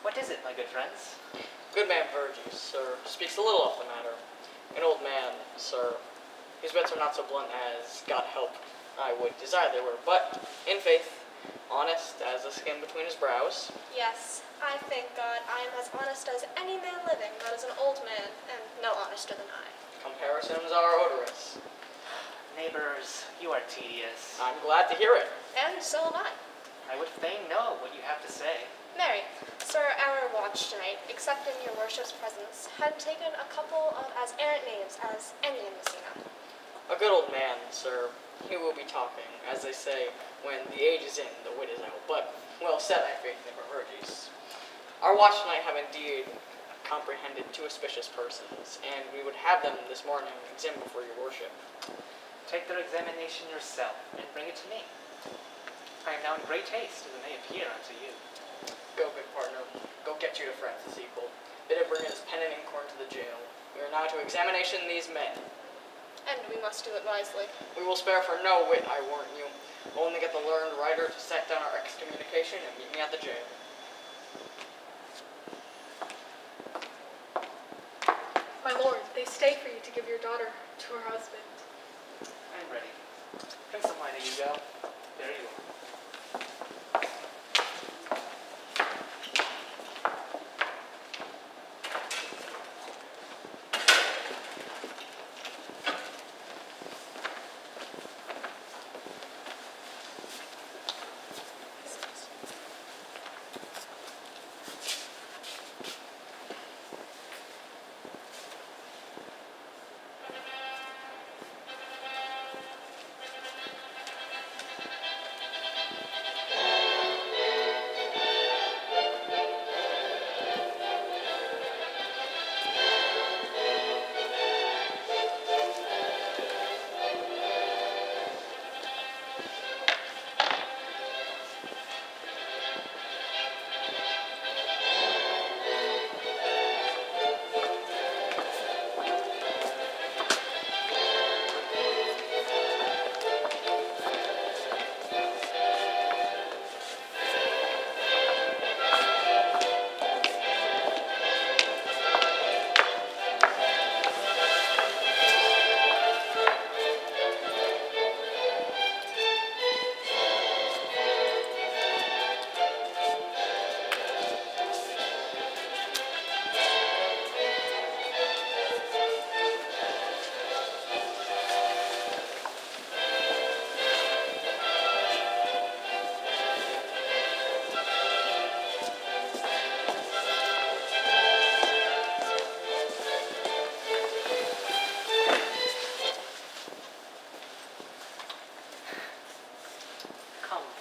What is it, my good friends? Good man Verges, sir, speaks a little off the matter. An old man, sir, whose wits are not so blunt as, God help, I would desire they were, but, in faith, honest as the skin between his brows. Yes, I thank God I am as honest as any man living that is an old man, and no honester than I. Comparisons are odorous. Neighbors, you are tedious. I'm glad to hear it. And so am I. I would fain know what you have to say. Mary, sir, our watch tonight, except in your worship's presence, had taken a couple of as errant knaves as any in Messina. A good old man, sir. He will be talking, as they say, when the age is in, the wit is out. But well said, I faith, neighbor Verges. Our watch tonight have indeed comprehended 2 auspicious persons, and we would have them this morning examined before your worship. Take their examination yourself, and bring it to me. I am now in great haste, as it may appear unto you. Go, good partner. Go get you to Francis equal. Bid him bring his pen and inkhorn to the jail. We are now to examination these men. And we must do it wisely. We will spare for no wit, I warn you. Only get the learned writer to set down our excommunication and meet me at the jail. My lord, they stay for you to give your daughter to her husband. I am ready. Drink some wine, you go. There you are.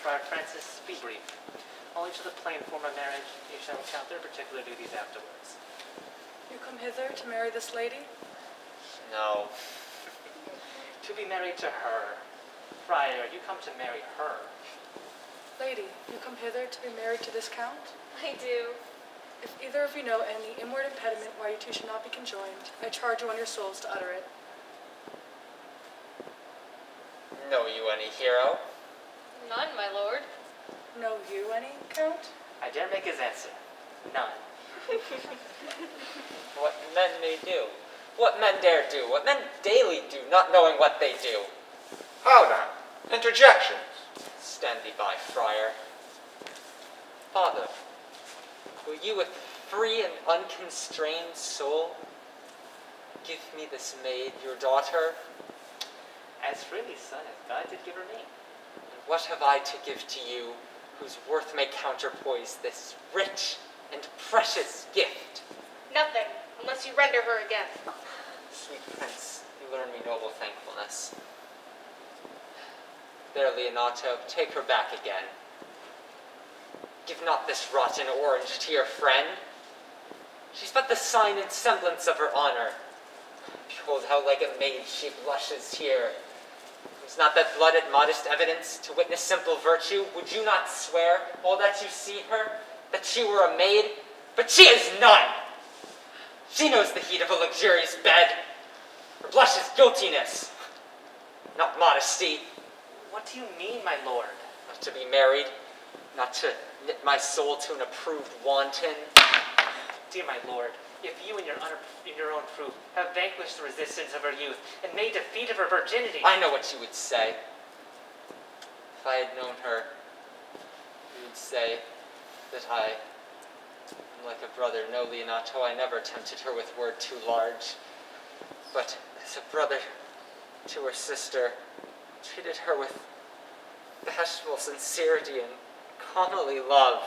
Friar Francis, be brief. Only to the plain form of marriage you shall encounter particular duties afterwards. You come hither to marry this lady? No. To be married to her. Friar, you come to marry her. Lady, you come hither to be married to this count? I do. If either of you know any inward impediment why you two should not be conjoined, I charge you on your souls to utter it. Know you any hero? None, my lord. Know you any, Count? I dare make his answer. None. What men may do, what men dare do, what men daily do, not knowing what they do. How now? Interjections. Stand thee by, friar. Father, will you with free and unconstrained soul give me this maid, your daughter? As freely, son, as God did give her name. And what have I to give to you, whose worth may counterpoise this rich and precious gift? Nothing, unless you render her again. Sweet prince, you learn me noble thankfulness. There, Leonato, take her back again. Give not this rotten orange to your friend. She's but the sign and semblance of her honor. Behold how like a maid she blushes here. Is not that blood at modest evidence to witness simple virtue? Would you not swear, all that you see her, that she were a maid? But she is none! She knows the heat of a luxurious bed. Her blush is guiltiness, not modesty. What do you mean, my lord? Not to be married, not to knit my soul to an approved wanton. Dear my lord, if you in your own proof have vanquished the resistance of her youth and made defeat of her virginity. I know what you would say. If I had known her, you would say that I am like a brother. No, Leonato, I never tempted her with word too large, but as a brother to her sister, treated her with bashful sincerity and comely love.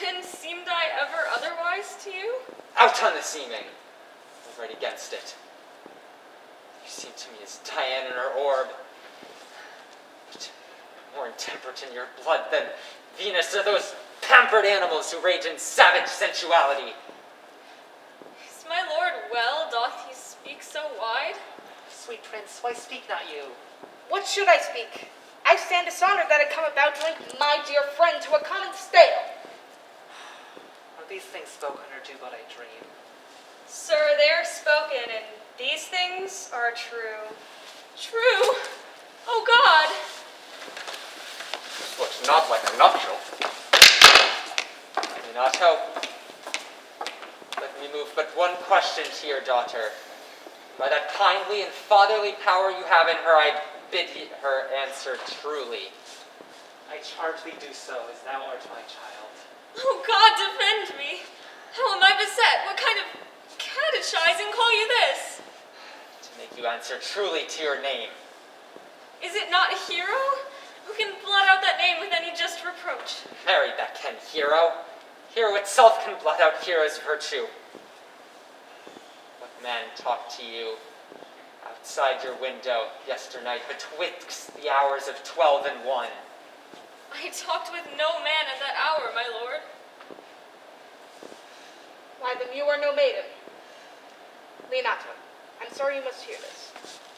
And seemed I ever otherwise to you? Out on the seeming, I'm right against it. You seem to me as Diane in her orb, but more intemperate in your blood than Venus or those pampered animals who rage in savage sensuality. Is my lord well? Doth he speak so wide? Sweet prince, why speak not you? What should I speak? I stand dishonored that I come about to link my dear friend to a common stale. Are these things spoken or do but I dream? Sir, they are spoken, and these things are true. True? Oh God! This looks not like a nuptial. Leonato, let me move but one question to your daughter. By that kindly and fatherly power you have in her, I bid her answer truly. I charge thee do so, as thou art my child. Oh God, defend me! How am I beset? What kind of catechizing call you this? To make you answer truly to your name. Is it not a hero? Who can blot out that name with any just reproach? Marry that can hero. Hero itself can blot out hero's virtue. What man talked to you outside your window yesternight betwixt the hours of 12 and 1? I talked with no man at that hour, my lord. Why, then you are no maiden. Leonato, I'm sorry you must hear this,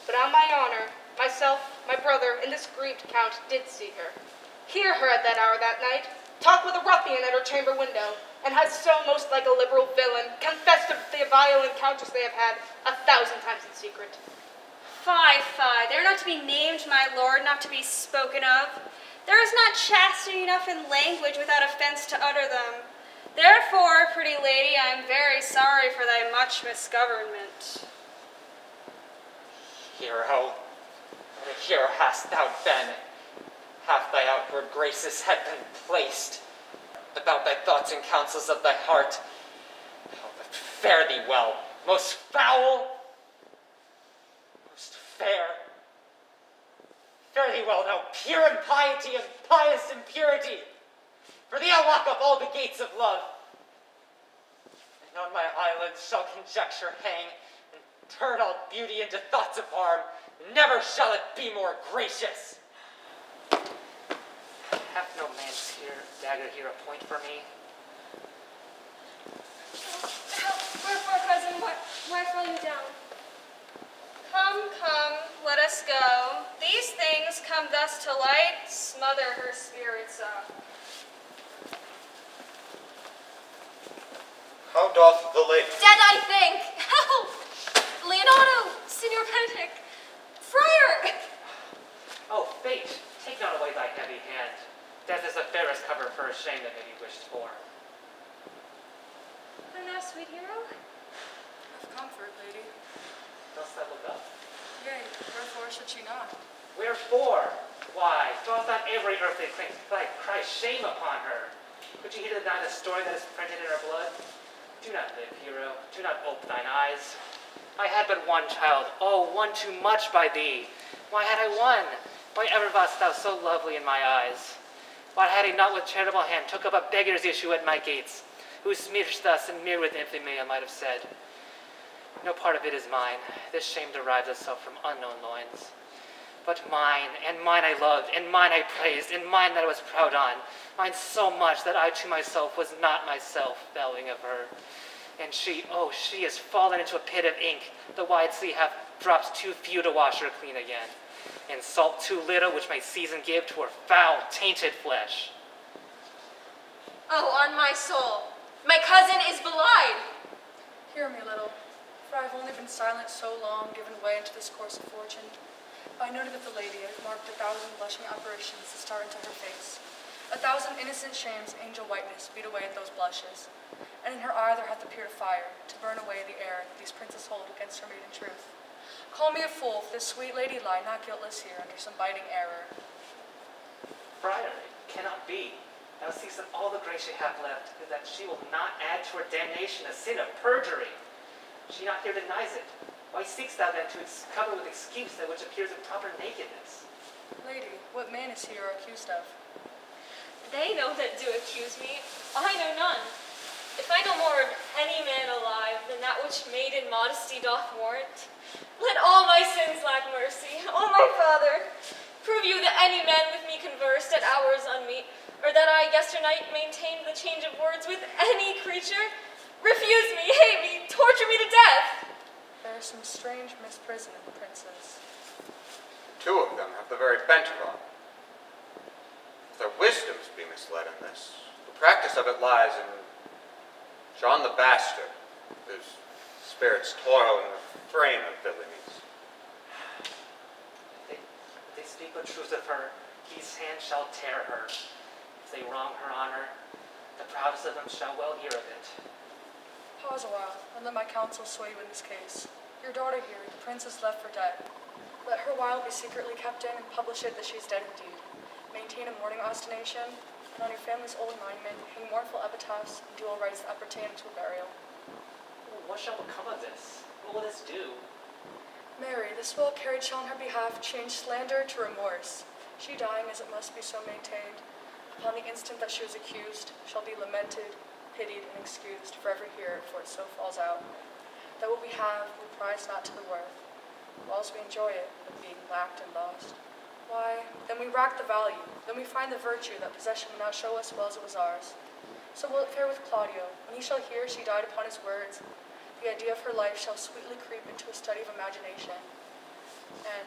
but on my honor, myself, my brother, and this grieved count did see her. Hear her at that hour that night, talk with a ruffian at her chamber window, and has so most like a liberal villain confessed of the vile encounters they have had 1,000 times in secret. Fie, fie, they are not to be named, my lord, not to be spoken of. There is not chastity enough in language without offense to utter them. Therefore, pretty lady, I am very sorry for thy much misgovernment. Hero, what a hero hast thou been. Half thy outward graces had been placed about thy thoughts and counsels of thy heart. Oh, but fare thee well, most foul, most fair. Fare thee well, thou pure impiety and pious impurity. For thee I'll lock up all the gates of love. And on my eyelids shall conjecture hang, and turn all beauty into thoughts of harm. Never shall it be more gracious. dagger here a point for me? Wherefore, cousin, why fall you down? Come, come, let us go. These things come thus to light, smother her spirits up. How doth the lady? Dead, I think! Help! Leonardo, Signor Benedict, Friar! Oh, fate, take not away thy heavy hand. Death is the fairest cover for a shame that may be wished for. And thou, sweet hero? Of comfort, lady. Dost thou look up? Yea, wherefore should she not? Wherefore? Why, doth not every earthly thing cry shame upon her? Could you hear deny the story that is printed in her blood? Do not live, hero. Do not ope thine eyes. I had but one child, oh, one too much by thee. Why had I one? Why ever wast thou so lovely in my eyes? Why had he not with charitable hand took up a beggar's issue at my gates, who smirched thus and mirrored with infamy, I might have said. No part of it is mine. This shame derives itself from unknown loins. But mine, and mine I loved, and mine I praised, and mine that I was proud on. Mine so much that I to myself was not myself, valuing of her. And she, oh, she is fallen into a pit of ink. The wide sea hath drops too few to wash her clean again, and salt too little which may season give to her foul, tainted flesh. Oh, on my soul, my cousin is belied. Hear me, little, for I have only been silent so long, given way into this course of fortune. I noted that the lady had marked 1,000 blushing apparitions to start into her face. 1,000 innocent shames, angel whiteness, beat away at those blushes. And in her eye there hath appeared a fire, to burn away the air that these princes hold against her maiden truth. Call me a fool if this sweet lady lie not guiltless here under some biting error. Friar, it cannot be. Thou seest that all the grace she hath left is that she will not add to her damnation a sin of perjury. She not here denies it. Why seekst thou then to cover with excuse that which appears in proper nakedness? Lady, what man is he you are accused of? They know that do accuse me. I know none. If I know more of any man alive than that which maiden modesty doth warrant, let all my sins lack mercy. O my father, prove you that any man with me conversed at hours unmeet, or that I yesternight maintained the change of words with any creature? Refuse me, hate me, torture me to death. There is some strange misprison in the princes. 2 of them have the very bent of honor. If their wisdoms be misled in this, the practice of it lies in John the Bastard, whose spirits toil in the frame of villainies. If they speak the truth of her, these hands shall tear her. If they wrong her honor, the proudest of them shall well hear of it. Pause a while, and let my counsel sway you in this case. Your daughter here, the princess left for dead. Let her while be secretly kept in, and publish it that she is dead indeed. Maintain a mourning ostination, and on your family's old monument, hang mournful epitaphs and do all rites that appertain to a burial. What shall become of this? What will this do? Mary, this will, carried shall on her behalf, change slander to remorse. She dying, as it must be so maintained, upon the instant that she was accused, shall be lamented, pitied, and excused for every hearer, for it so falls out. That what we have, we prize not to the worth, whilst we enjoy it, of being lacked and lost. Why, then we rack the value, then we find the virtue that possession would not show us well as it was ours. So will it fare with Claudio, when he shall hear she died upon his words, the idea of her life shall sweetly creep into a study of imagination, and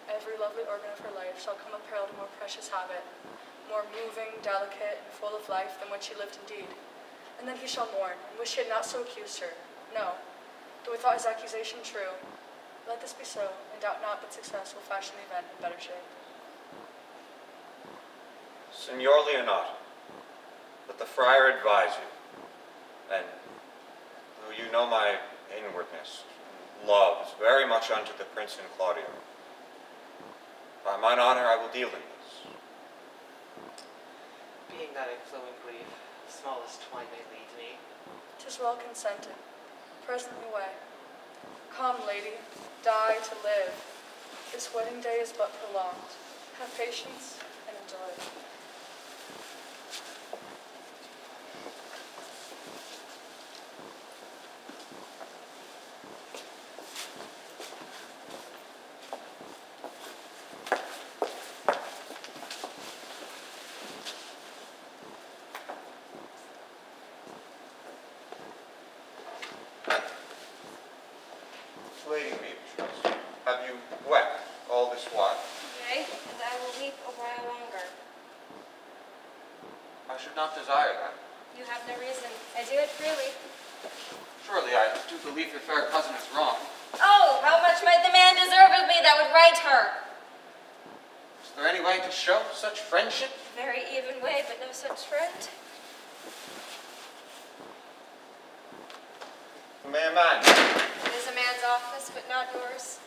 every lovely organ of her life shall come apparelled in more precious habit, more moving, delicate, and full of life than when she lived indeed. And then he shall mourn, and wish he had not so accused her. No, though we thought his accusation true, let this be so, and doubt not but success will fashion the event in better shape. Signor Leonato, let the friar advise you, and though you know my inwardness, loves very much unto the prince and Claudio, by mine honor I will deal in this. Being that I flow in grief, the smallest twine may lead me. 'Tis well consented. Presently away. Come, lady, die to live. This wedding day is but prolonged. Have patience and enjoy it. sleep a while longer. I should not desire that. You have no reason. I do it freely. Surely I do believe your fair cousin is wrong. Oh, how much might the man deserve of me that would right her? Is there any way to show such friendship? A very even way, but no such friend. May a man? It is a man's office, but not yours.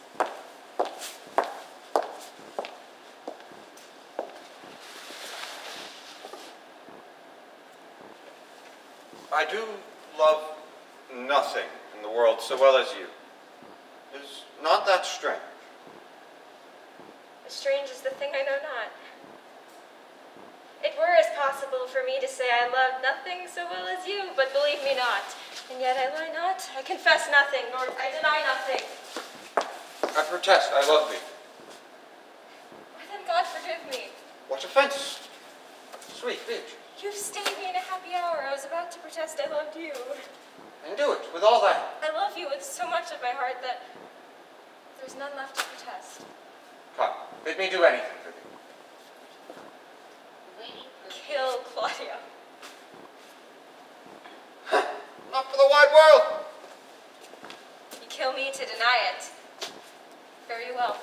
I do love nothing in the world so well as you. Is not that strange? Strange is the thing I know not. It were as possible for me to say I love nothing so well as you, but believe me not. And yet I lie not. I confess nothing, nor I deny nothing. I protest I love thee. Why then God forgive me. What offense? Sweet bitch. You've stayed me in a happy hour. I was about to protest I loved you. And do it with all that. I love you with so much of my heart that there's none left to protest. Come, bid me do anything for thee. Kill Claudio. Not for the wide world. You kill me to deny it. Very well.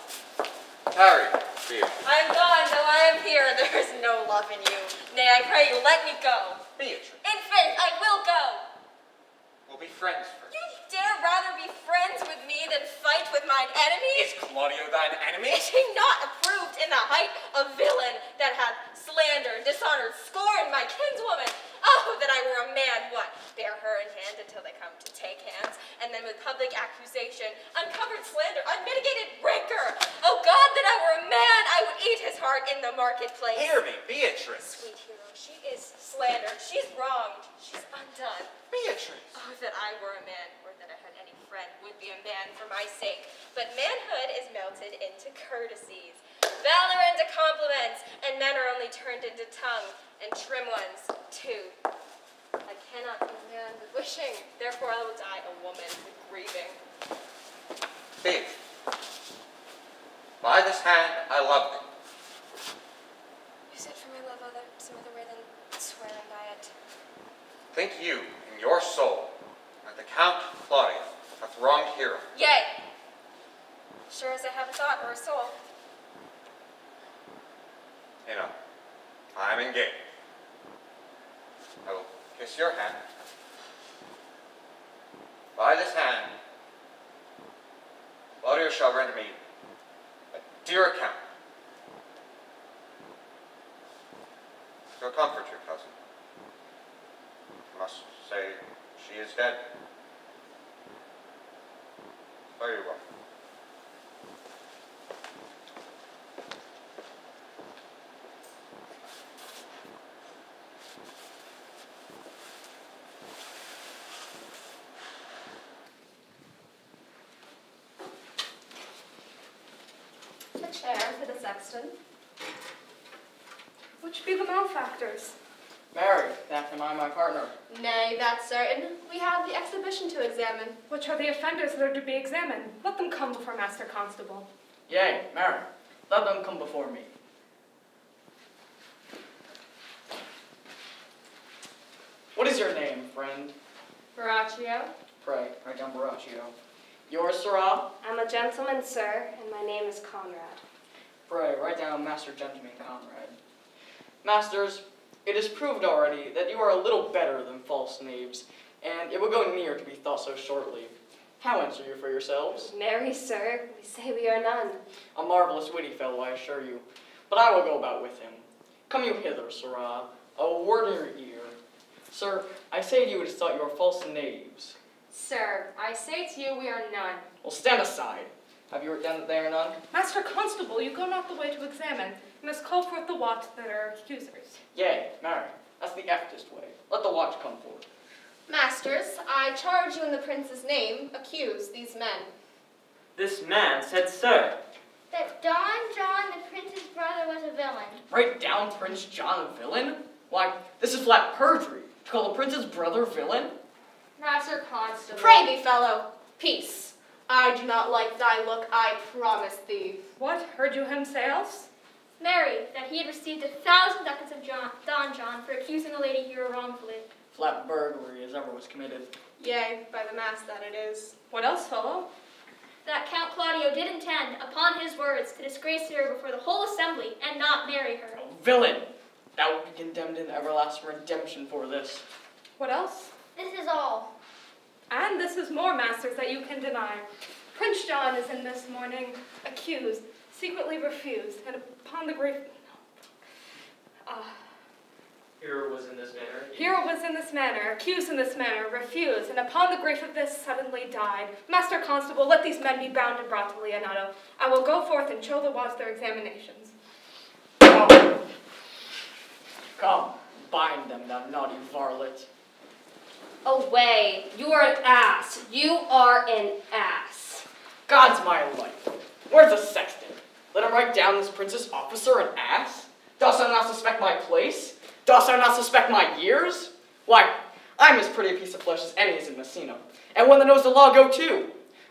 Tarry, dear. I am gone, though I am here. There is no love in you. Nay, I pray you, let me go. Beatrice. In faith, I will go. We'll be friends first. You dare rather be friends with me than fight with mine enemy? Is Claudio thine enemy? Is he not approved in the height a villain that hath slandered, dishonored, scorned my kinswoman? Oh, that I were a man, what? Bear her in hand until they come to take hands, and then with public accusation, uncovered slander, unmitigated rancor. Oh God, that I were a man, I would eat his heart in the marketplace. Hear me, Beatrice. Sweet hero, she is slandered, she's wronged, she's undone. Beatrice. Oh, that I were a man, or that I had any friend would be a man for my sake. But manhood is melted into courtesies, valor into compliments, and men are only turned into tongue, and trim ones, too. I cannot be a man with wishing, therefore I will die a woman with grieving. Beatrice. By this hand I love thee. You said for my love some other way than swearing by it. Think you, in your soul, that the Count Claudio hath wronged Hero? Yea, sure as I have a thought or a soul. Enough. I am engaged. I will kiss your hand. By this hand, Claudio shall render me a dear account. Go comfort your cousin. I must say she is dead. Very well. A chair for the sexton. Which be the malefactors? Mary, that am I, my partner. Nay, that's certain. We have the exhibition to examine. Which are the offenders that are to be examined? Let them come before Master Constable. Yea, Mary, let them come before me. What is your name, friend? Baraccio. Pray, write down Baraccio. Yours, Sirrah? I'm a gentleman, sir, and my name is Conrad. Pray, write down Master Gentleman Conrad. Masters, it is proved already that you are a little better than false knaves, and it will go near to be thought so shortly. How answer you for yourselves? Marry, sir, we say we are none. A marvelous witty fellow, I assure you, but I will go about with him. Come you hither, Sirrah, a word in your ear. Sir, I say to you it is thought you are false knaves. Sir, I say to you we are none. Well, stand aside. Have you written down that they are none? Master Constable, you go not the way to examine. You must call forth the watch that are accusers. Yea, Mary, that's the eftest way. Let the watch come forth. Masters, I charge you in the prince's name, accuse these men. This man said, sir. That Don John, the prince's brother, was a villain. Write down Prince John a villain? Why, this is flat perjury. To call the prince's brother villain? Master Constable. Pray thee, fellow, peace. I do not like thy look, I promise thee. What, heard you him say else? Mary, that he had received 1,000 ducats of Don John for accusing a lady hero wrongfully. Flat burglary as ever was committed. Yea, by the mass that it is. What else, fellow? That Count Claudio did intend, upon his words, to disgrace her before the whole assembly, and not marry her. Villain! Thou wilt be condemned in everlasting redemption for this. What else? This is all. And this is more, masters, that you can deny. Prince John is in this morning accused, secretly refused, and upon the grief... Hero was in this manner. Hero was in this manner, accused in this manner, refused, and upon the grief of this suddenly died. Master Constable, let these men be bound and brought to Leonato. I will go forth and show the watch their examinations. Come, bind them, thou naughty varlet. Away. You are an ass. You are an ass. God's my life. Where's the sexton? Let him write down this prince's officer an ass? Dost thou not suspect my place? Dost thou not suspect my years? Why, I'm as pretty a piece of flesh as any is in Messina, and one that knows the law go too.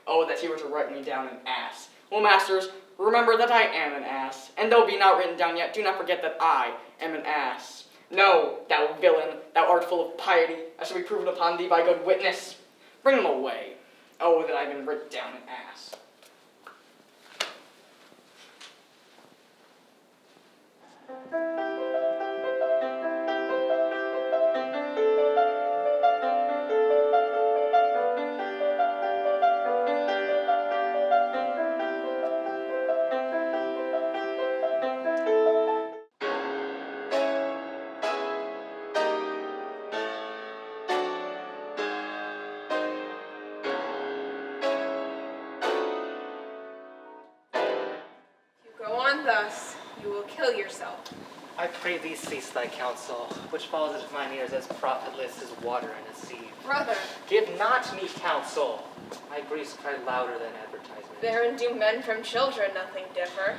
Oh, that he were to write me down an ass. Well, masters, remember that I am an ass, and though it be not written down yet, do not forget that I am an ass. No, thou villain, thou art full of piety, I shall be proven upon thee by good witness. Bring him away. Oh, that I have been written down an ass. Thus, you will kill yourself. I pray thee cease thy counsel, which falls into mine ears as profitless as water in a sea. Brother, give not me counsel. My griefs cry louder than advertisement. Therein do men from children nothing differ.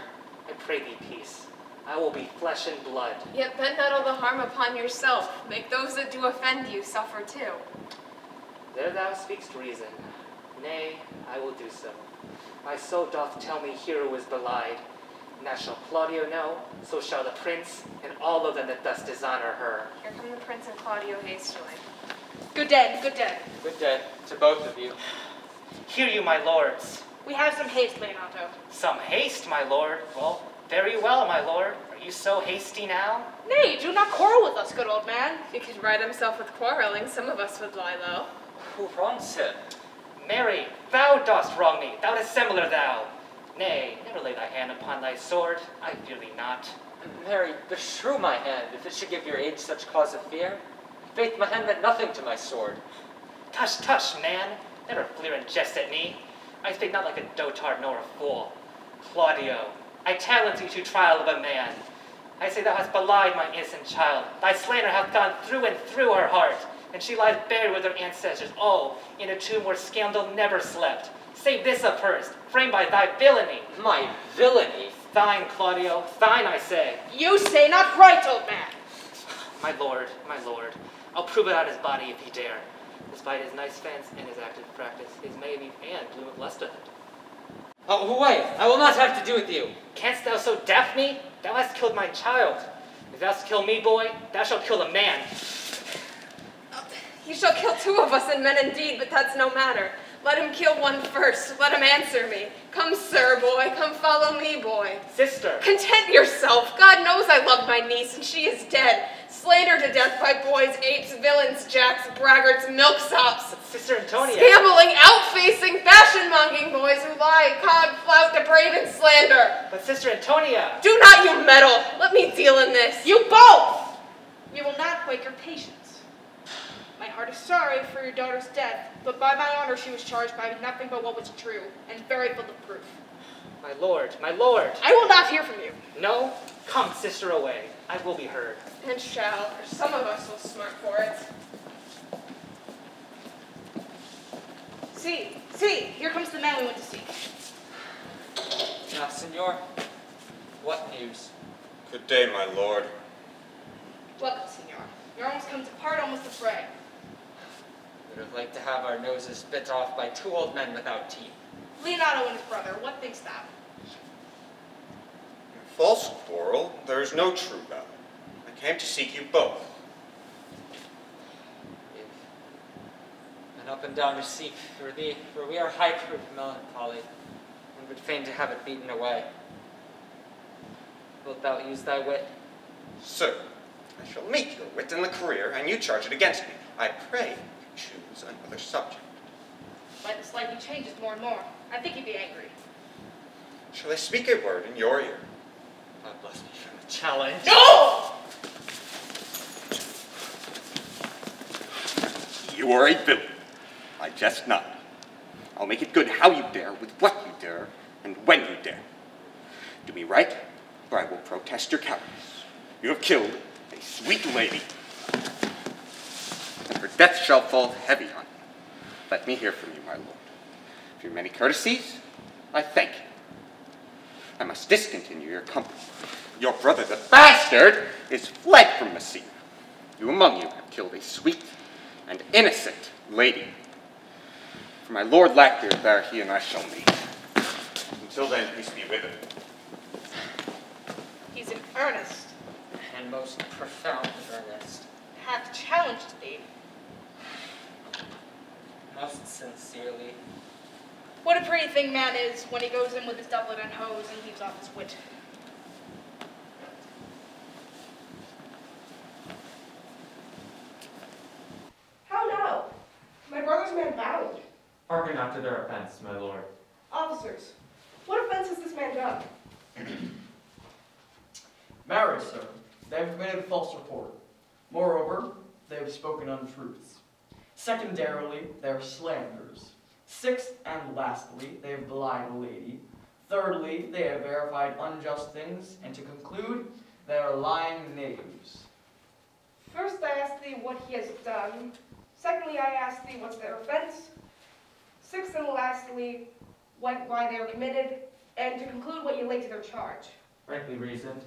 I pray thee peace. I will be flesh and blood. Yet bend not all the harm upon yourself. Make those that do offend you suffer too. There thou speakst reason. Nay, I will do so. My soul doth tell me hero is belied. Now shall Claudio know, so shall the prince, and all of them that thus dishonor her. Here come the prince and Claudio hastily. Good day, good day. Good day to both of you. Hear you, my lords. We have some haste, Leonato. Some haste, my lord. Well, very well, my lord. Are you so hasty now? Nay, do not quarrel with us, good old man. If he could right himself with quarreling, some of us would lie low. Who wrongs him? Mary, thou dost wrong me, thou dissembler thou. Nay, never lay thy hand upon thy sword, I fear thee not. Mary, beshrew my hand, if it should give your age such cause of fear. Faith, my hand meant nothing to my sword. Tush, tush, man, never fleer and jest at me. I speak not like a dotard nor a fool. Claudio, I challenge thee to trial of a man. I say thou hast belied my innocent child. Thy slander hath gone through and through her heart, and she lies buried with her ancestors, oh, in a tomb where scandal never slept. Save this of hers, framed by thy villainy. My villainy? Thine, Claudio, thine, I say. You say not right, old man. My lord, I'll prove it on his body if he dare. Despite his nice fence and his active practice, his maybe and bloom of lusthood. Oh, wait, I will not have to do with you. Canst thou so deaf me? Thou hast killed my child. If thou hast killed me, boy, thou shalt kill a man. He shall kill two of us, and men indeed, but that's no matter. Let him kill one first. Let him answer me. Come, sir, boy. Come follow me, boy. Sister. Content yourself. God knows I love my niece, and she is dead. Slain her to death by boys, apes, villains, jacks, braggarts, milksops. Sister Antonia. Scambling, out-facing, fashion-monging boys who lie, cog, flout, deprave, and slander. But Sister Antonia. Do not you meddle. Let me deal in this. You both! We will not break your patience. My heart is sorry for your daughter's death, but by my honor she was charged by nothing but what was true, and very full of proof. My lord, my lord. I will not hear from you. No? Come, sister, away. I will be heard. And shall, for some of us will smart for it. See, here comes the man we went to seek. Now, senor, what news? Good day, my lord. Welcome, senor. You're almost come to part, almost to fray. We would have liked to have our noses bit off by two old men without teeth. Leonato and his brother, what thinkst thou? Your false quarrel, there is no true valor. I came to seek you both. And up and down to seek for thee, for we are high-proof melancholy, and would fain to have it beaten away. Wilt thou use thy wit? Sir, I shall meet your wit in the career, and you charge it against me. I pray you choose another subject. It's like he changes more and more. I think he'd be angry. Shall I speak a word in your ear? God bless me from the challenge. No! You are a villain. I jest not. I'll make it good how you dare, with what you dare, and when you dare. Do me right, or I will protest your cowardice. You have killed a sweet lady, and her death shall fall heavy on you. Let me hear from you, my lord. For your many courtesies, I thank you. I must discontinue your company. Your brother, the bastard, is fled from Messina. You among you have killed a sweet and innocent lady. For my lord Lackbeard, there he and I shall meet. Until then, peace be with him. He's in earnest. And most profound earnest. Hath challenged thee. Most sincerely. What a pretty thing man is when he goes in with his doublet and hose and leaves off his wit. How now? My brother's man bound. Hearken not to their offense, my lord. Officers, what offense has this man done? Marry, sir, they have committed a false report. Moreover, they have spoken untruths. Secondarily, they are slanders. Sixth and lastly, they have belied a lady. Thirdly, they have verified unjust things. And to conclude, they are lying knaves. First I ask thee what he has done. Secondly, I ask thee what's their offense. Sixth and lastly, why they were committed. And to conclude, what you lay to their charge. Rightly reasoned,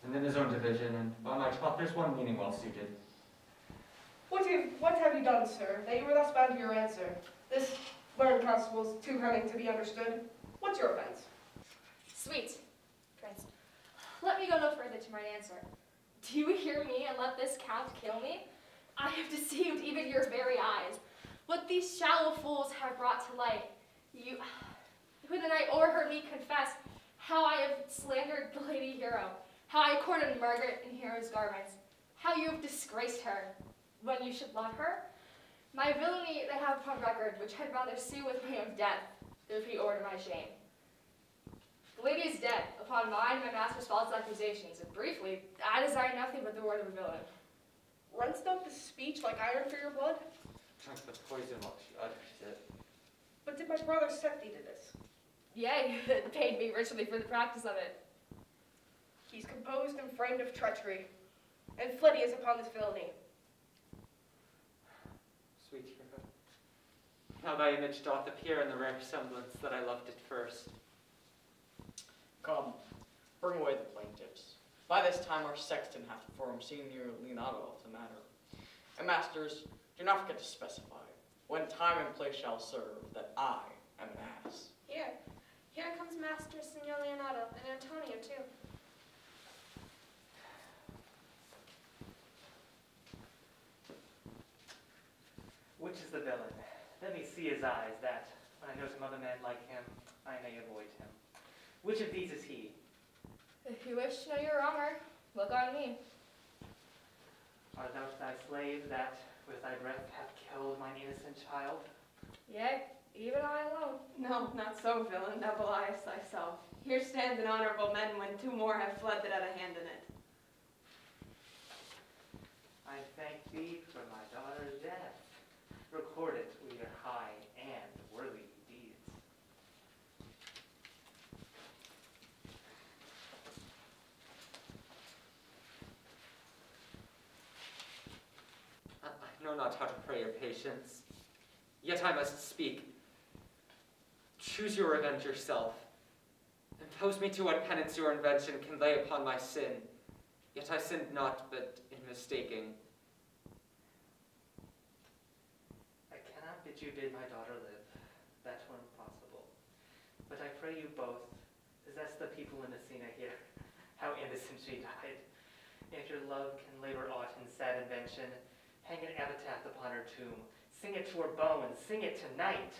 and in his own division, and by my troth, there's one meaning well suited. What have you done, sir, that you were thus bound to your answer? This learned constable's too cunning to be understood. What's your offense? Sweet, Prince. Let me go no further to my answer. Do you hear me and let this count kill me? I have deceived even your very eyes. What these shallow fools have brought to light, you, who the night overheard me confess how I have slandered the Lady Hero, how I courted Margaret in Hero's garments, how you have disgraced her when you should love her. My villainy they have upon record, which I'd rather sue with my own death, if he order my shame. The lady is dead, upon mine my master's false accusations, and briefly, I desire nothing but the word of a villain. Runs not this speech like iron for your blood? Drink the poison while she utters it. But did my brother set thee to this? Yea, it paid me richly for the practice of it. He's composed and framed of treachery, and fled he is upon this villainy. Sweet hero, how thy image doth appear in the rare semblance that I loved at first. Come, bring away the plaintiffs. By this time our sexton hath informed Senior Leonato of the matter. And masters, do not forget to specify, when time and place shall serve, that I am an ass. Here comes Master Signor Leonato, and Antonio too. Which is the villain? Let me see his eyes, that, when I know some other men like him, I may avoid him. Which of these is he? If you wish to know your wronger, look on me. Art thou thy slave that, with thy breath, hath killed mine innocent child? Yea, even I alone. No, not so, villain, thou beliest thyself. Here stand an honorable men when two more have fled that had a hand in it. I thank thee for my daughter's death. Record it with your high and worthy deeds. I know not how to pray your patience, yet I must speak. Choose your revenge yourself. Impose me to what penance your invention can lay upon my sin. Yet I sinned not, but in mistaking. I cannot bid you bid my daughter live. That were impossible. But I pray you both, possess the people in Messina here, how innocent she died. If your love can labor aught in sad invention, hang an epitaph upon her tomb. Sing it to her bones, sing it tonight.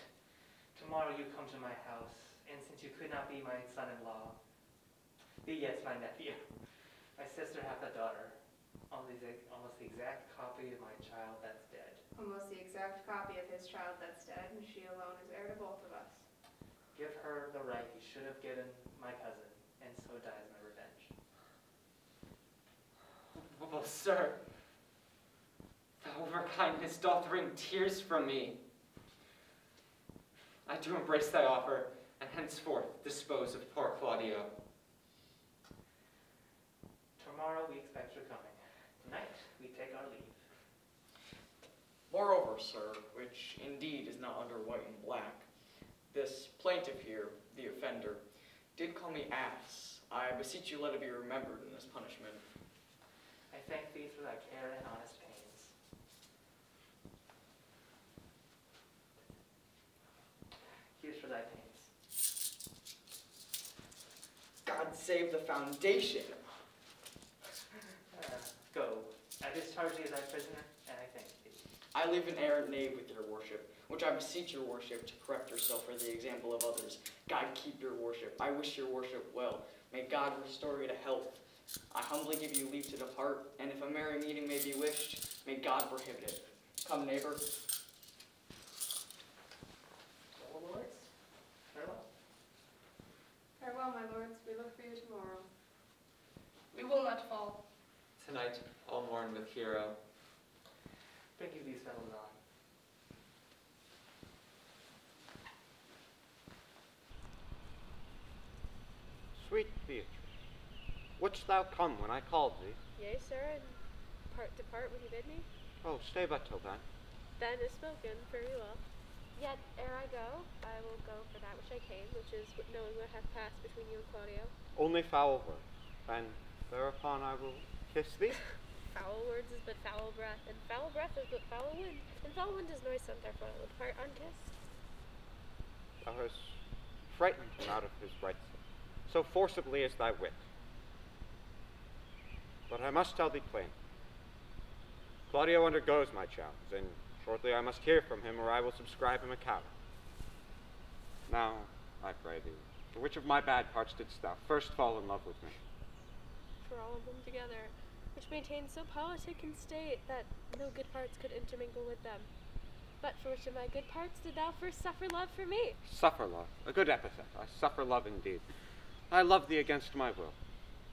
Tomorrow you come to my house, and since you could not be my son-in-law, be yet my nephew. My sister hath a daughter, almost the exact copy of my child that's dead. Almost the exact copy of his child that's dead, and she alone is heir to both of us. Give her the right you should have given my cousin, and so dies my revenge. Oh, sir, thou overkindness doth wring tears from me. I do embrace thy offer, and henceforth dispose of poor Claudio. Tomorrow we expect your coming. Tonight we take our leave. Moreover, sir, which indeed is not under white and black, this plaintiff here, the offender, did call me ass. I beseech you let it be remembered in this punishment. I thank thee for thy care and honest pains. Here's for thy pains. God save the foundation. Go. I discharge thee as thy prisoner, and I thank thee. I live an errant knave with your worship, which I beseech your worship to correct yourself for the example of others. God keep your worship. I wish your worship well. May God restore you to health. I humbly give you leave to depart, and if a merry meeting may be wished, may God prohibit it. Come, neighbor. Well, lords, farewell. Farewell, my lords. We look for you tomorrow. We will not fall. Tonight, I'll mourn with Hero. Bring you these fellows on. Sweet Beatrice, wouldst thou come when I called thee? Yea, sir, and depart when you bid me. Oh, stay but till then. Then is spoken, very well. Yet, ere I go, I will go for that which I came, which is knowing what hath passed between you and Claudio. Only foul words, and thereupon I will kiss thee. Foul words is but foul breath, and foul breath is but foul wind, and foul wind is noisome, therefore I will depart unkissed. Thou hast frightened him out of his right sense, so forcibly is thy wit. But I must tell thee plainly. Claudio undergoes my challenge, and shortly I must hear from him, or I will subscribe him a coward. Now, I pray thee, for which of my bad parts didst thou first fall in love with me? For all of them together, which maintained so politic and state that no good parts could intermingle with them. But for which of my good parts did thou first suffer love for me? Suffer love, a good epithet. I suffer love indeed. I love thee against my will.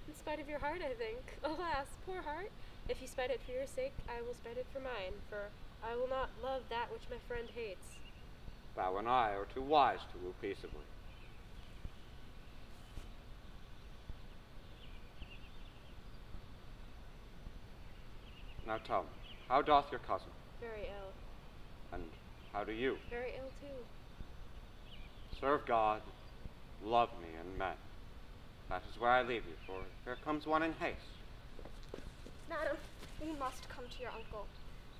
In spite of your heart, I think. Alas, poor heart, if you spite it for your sake, I will spite it for mine, for I will not love that which my friend hates. Thou and I are too wise to woo peaceably. Now tell me, how doth your cousin? Very ill. And how do you? Very ill too. Serve God, love me and men. That is where I leave you, for here comes one in haste. Madam, we must come to your uncle.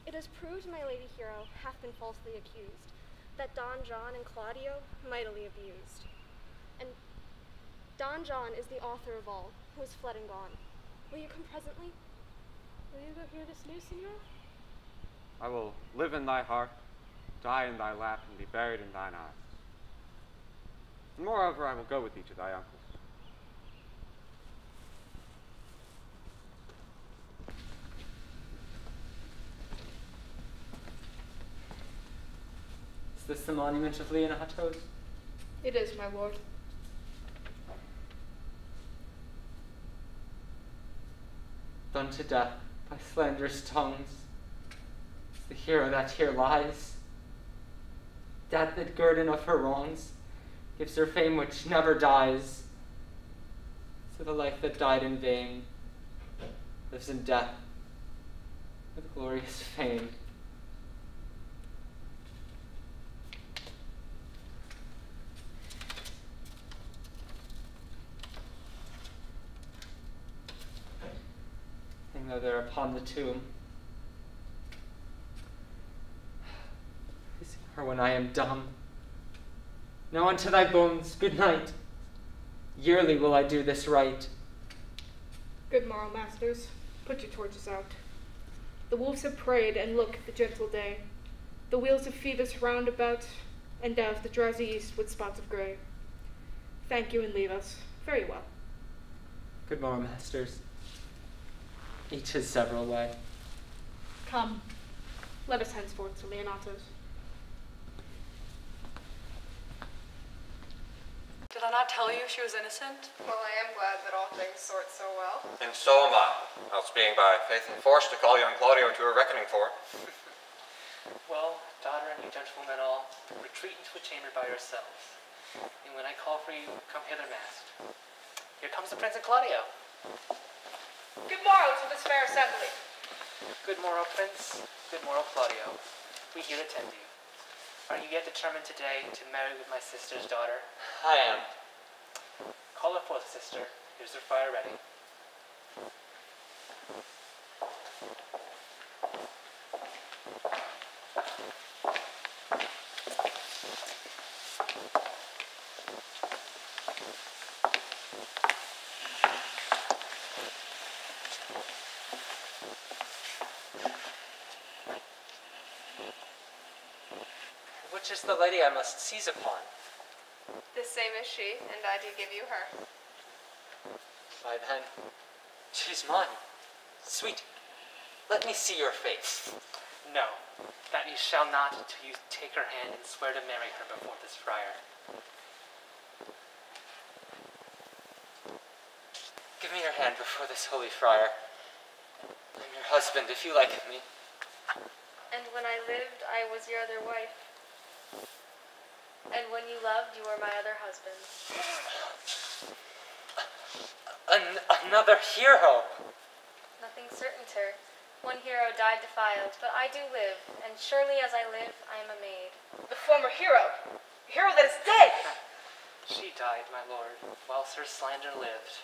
It is proved my lady Hero hath been falsely accused, that Don John and Claudio mightily abused. And Don John is the author of all, who is fled and gone. Will you come presently? Will you go hear this news, Signor? I will live in thy heart, die in thy lap, and be buried in thine eyes. And moreover, I will go with thee to thy uncle's. Is this the monument of Leonato's? It is, my lord. Done to death by slanderous tongues, is the hero that here lies. Death that guerdon of her wrongs gives her fame which never dies. So the life that died in vain lives in death with glorious fame. Hang thou there upon the tomb. Is her when I am dumb. Now unto thy bones, good night. Yearly will I do this right. Good morrow, masters. Put your torches out. The wolves have preyed, and look, the gentle day. The wheels of Phoebus round about, and doves the drowsy east with spots of grey. Thank you and leave us. Very well. Good morrow, masters. Each his several way. Come, let us henceforth to Leonato's. Did I not tell you she was innocent? Well, I am glad that all things sort so well. And so am I, else being by faith and force to call young Claudio to a reckoning for it. Well, daughter and you gentlemen all, retreat into a chamber by yourselves. And when I call for you, come hither masked. Here comes the Prince and Claudio. Good morrow to this fair assembly. Good morrow, Prince. Good morrow, Claudio. We here attend you. Are you yet determined today to marry with my sister's daughter? I am. Call her forth, sister. Here's her fire ready. Which is the lady I must seize upon? The same as she, and I do give you her. Why then, she's mine. Sweet, let me see your face. No, that you shall not till you take her hand and swear to marry her before this friar. Give me your hand before this holy friar. I'm your husband, if you like me. And when I lived, I was your other wife. And when you loved, you were my other husband. Another hero! Nothing certain, sir. One hero died defiled, but I do live, and surely as I live, I am a maid. The former hero. A hero that is dead! She died, my lord, whilst her slander lived.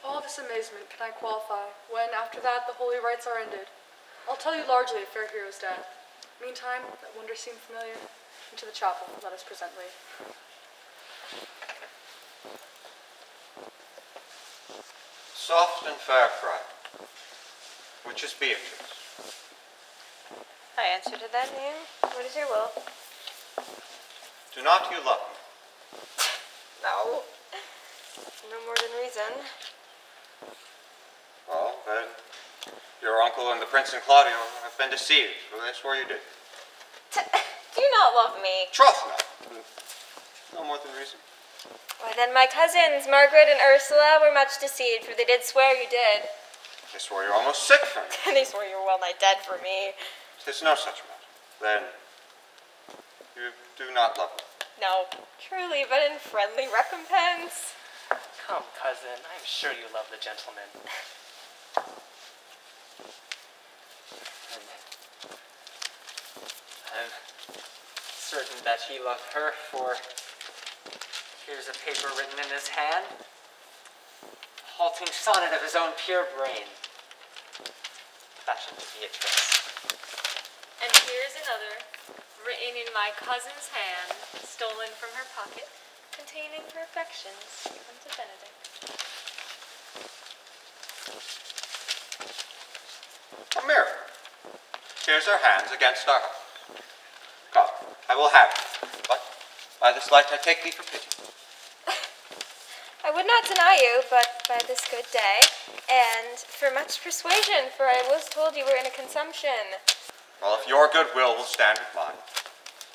All this amazement can I qualify, when, after that, the holy rites are ended. I'll tell you largely of fair hero's death. Meantime, that wonder seem familiar. Into the chapel, let us present leave. Soft and fair friar, which is Beatrice? I answer to that name. What is your will? Do not you love me? No. No more than reason. Well, then, your uncle and the Prince and Claudio have been deceived, for they swore you did. Do you not love me? Troth not. No more than reason. Why then my cousins, Margaret and Ursula, were much deceived, for they did swear you did. They swore you were almost sick for me. And they swore you were well nigh dead for me. 'Tis no such matter. Then, you do not love me. No, truly, but in friendly recompense. Come, cousin, I am sure you love the gentleman. I'm certain that he loved her, for here's a paper written in his hand, a halting sonnet of his own pure brain, fashioned to Beatrice. And here's another, written in my cousin's hand, stolen from her pocket, containing her affections unto Benedict. A mirror. Here's our hands against our hearts. Come, I will have it, but by this light I take thee for pity. I would not deny you, but by this good day, and for much persuasion, for I was told you were in a consumption. Well, if your good will stand with mine,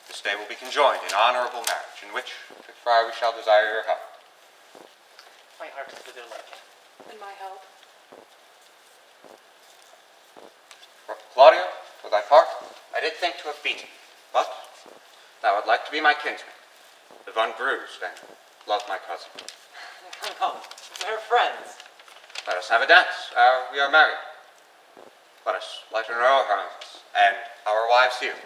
this day will be conjoined in honorable marriage, in which, good friar, we shall desire your help. My heart is with your love. And my help. Claudio, for thy part, I did think to have beaten thee, but thou would like to be my kinsman, live unbruised, and love my cousin. Come, we're friends. Let us have a dance, ere we are married. Let us lighten our own harness, and our wives' heels.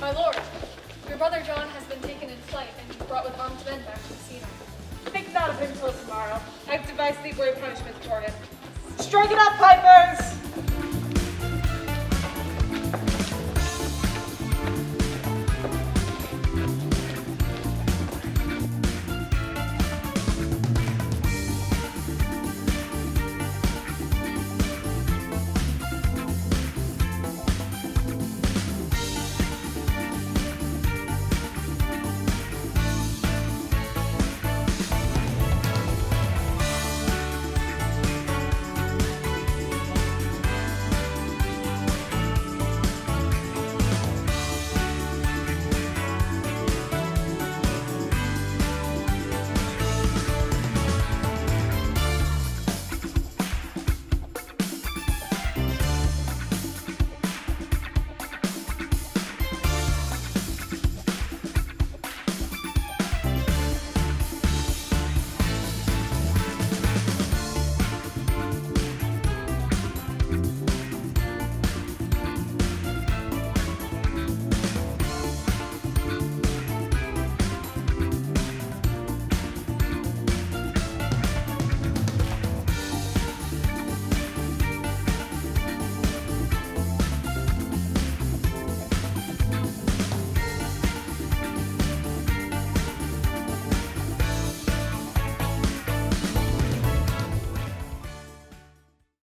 My lord, your brother John has been taken in flight and brought with armed men back to the Cedar. Think not out of him till tomorrow. I've devised the great punishment for him. Strike it up, pipers!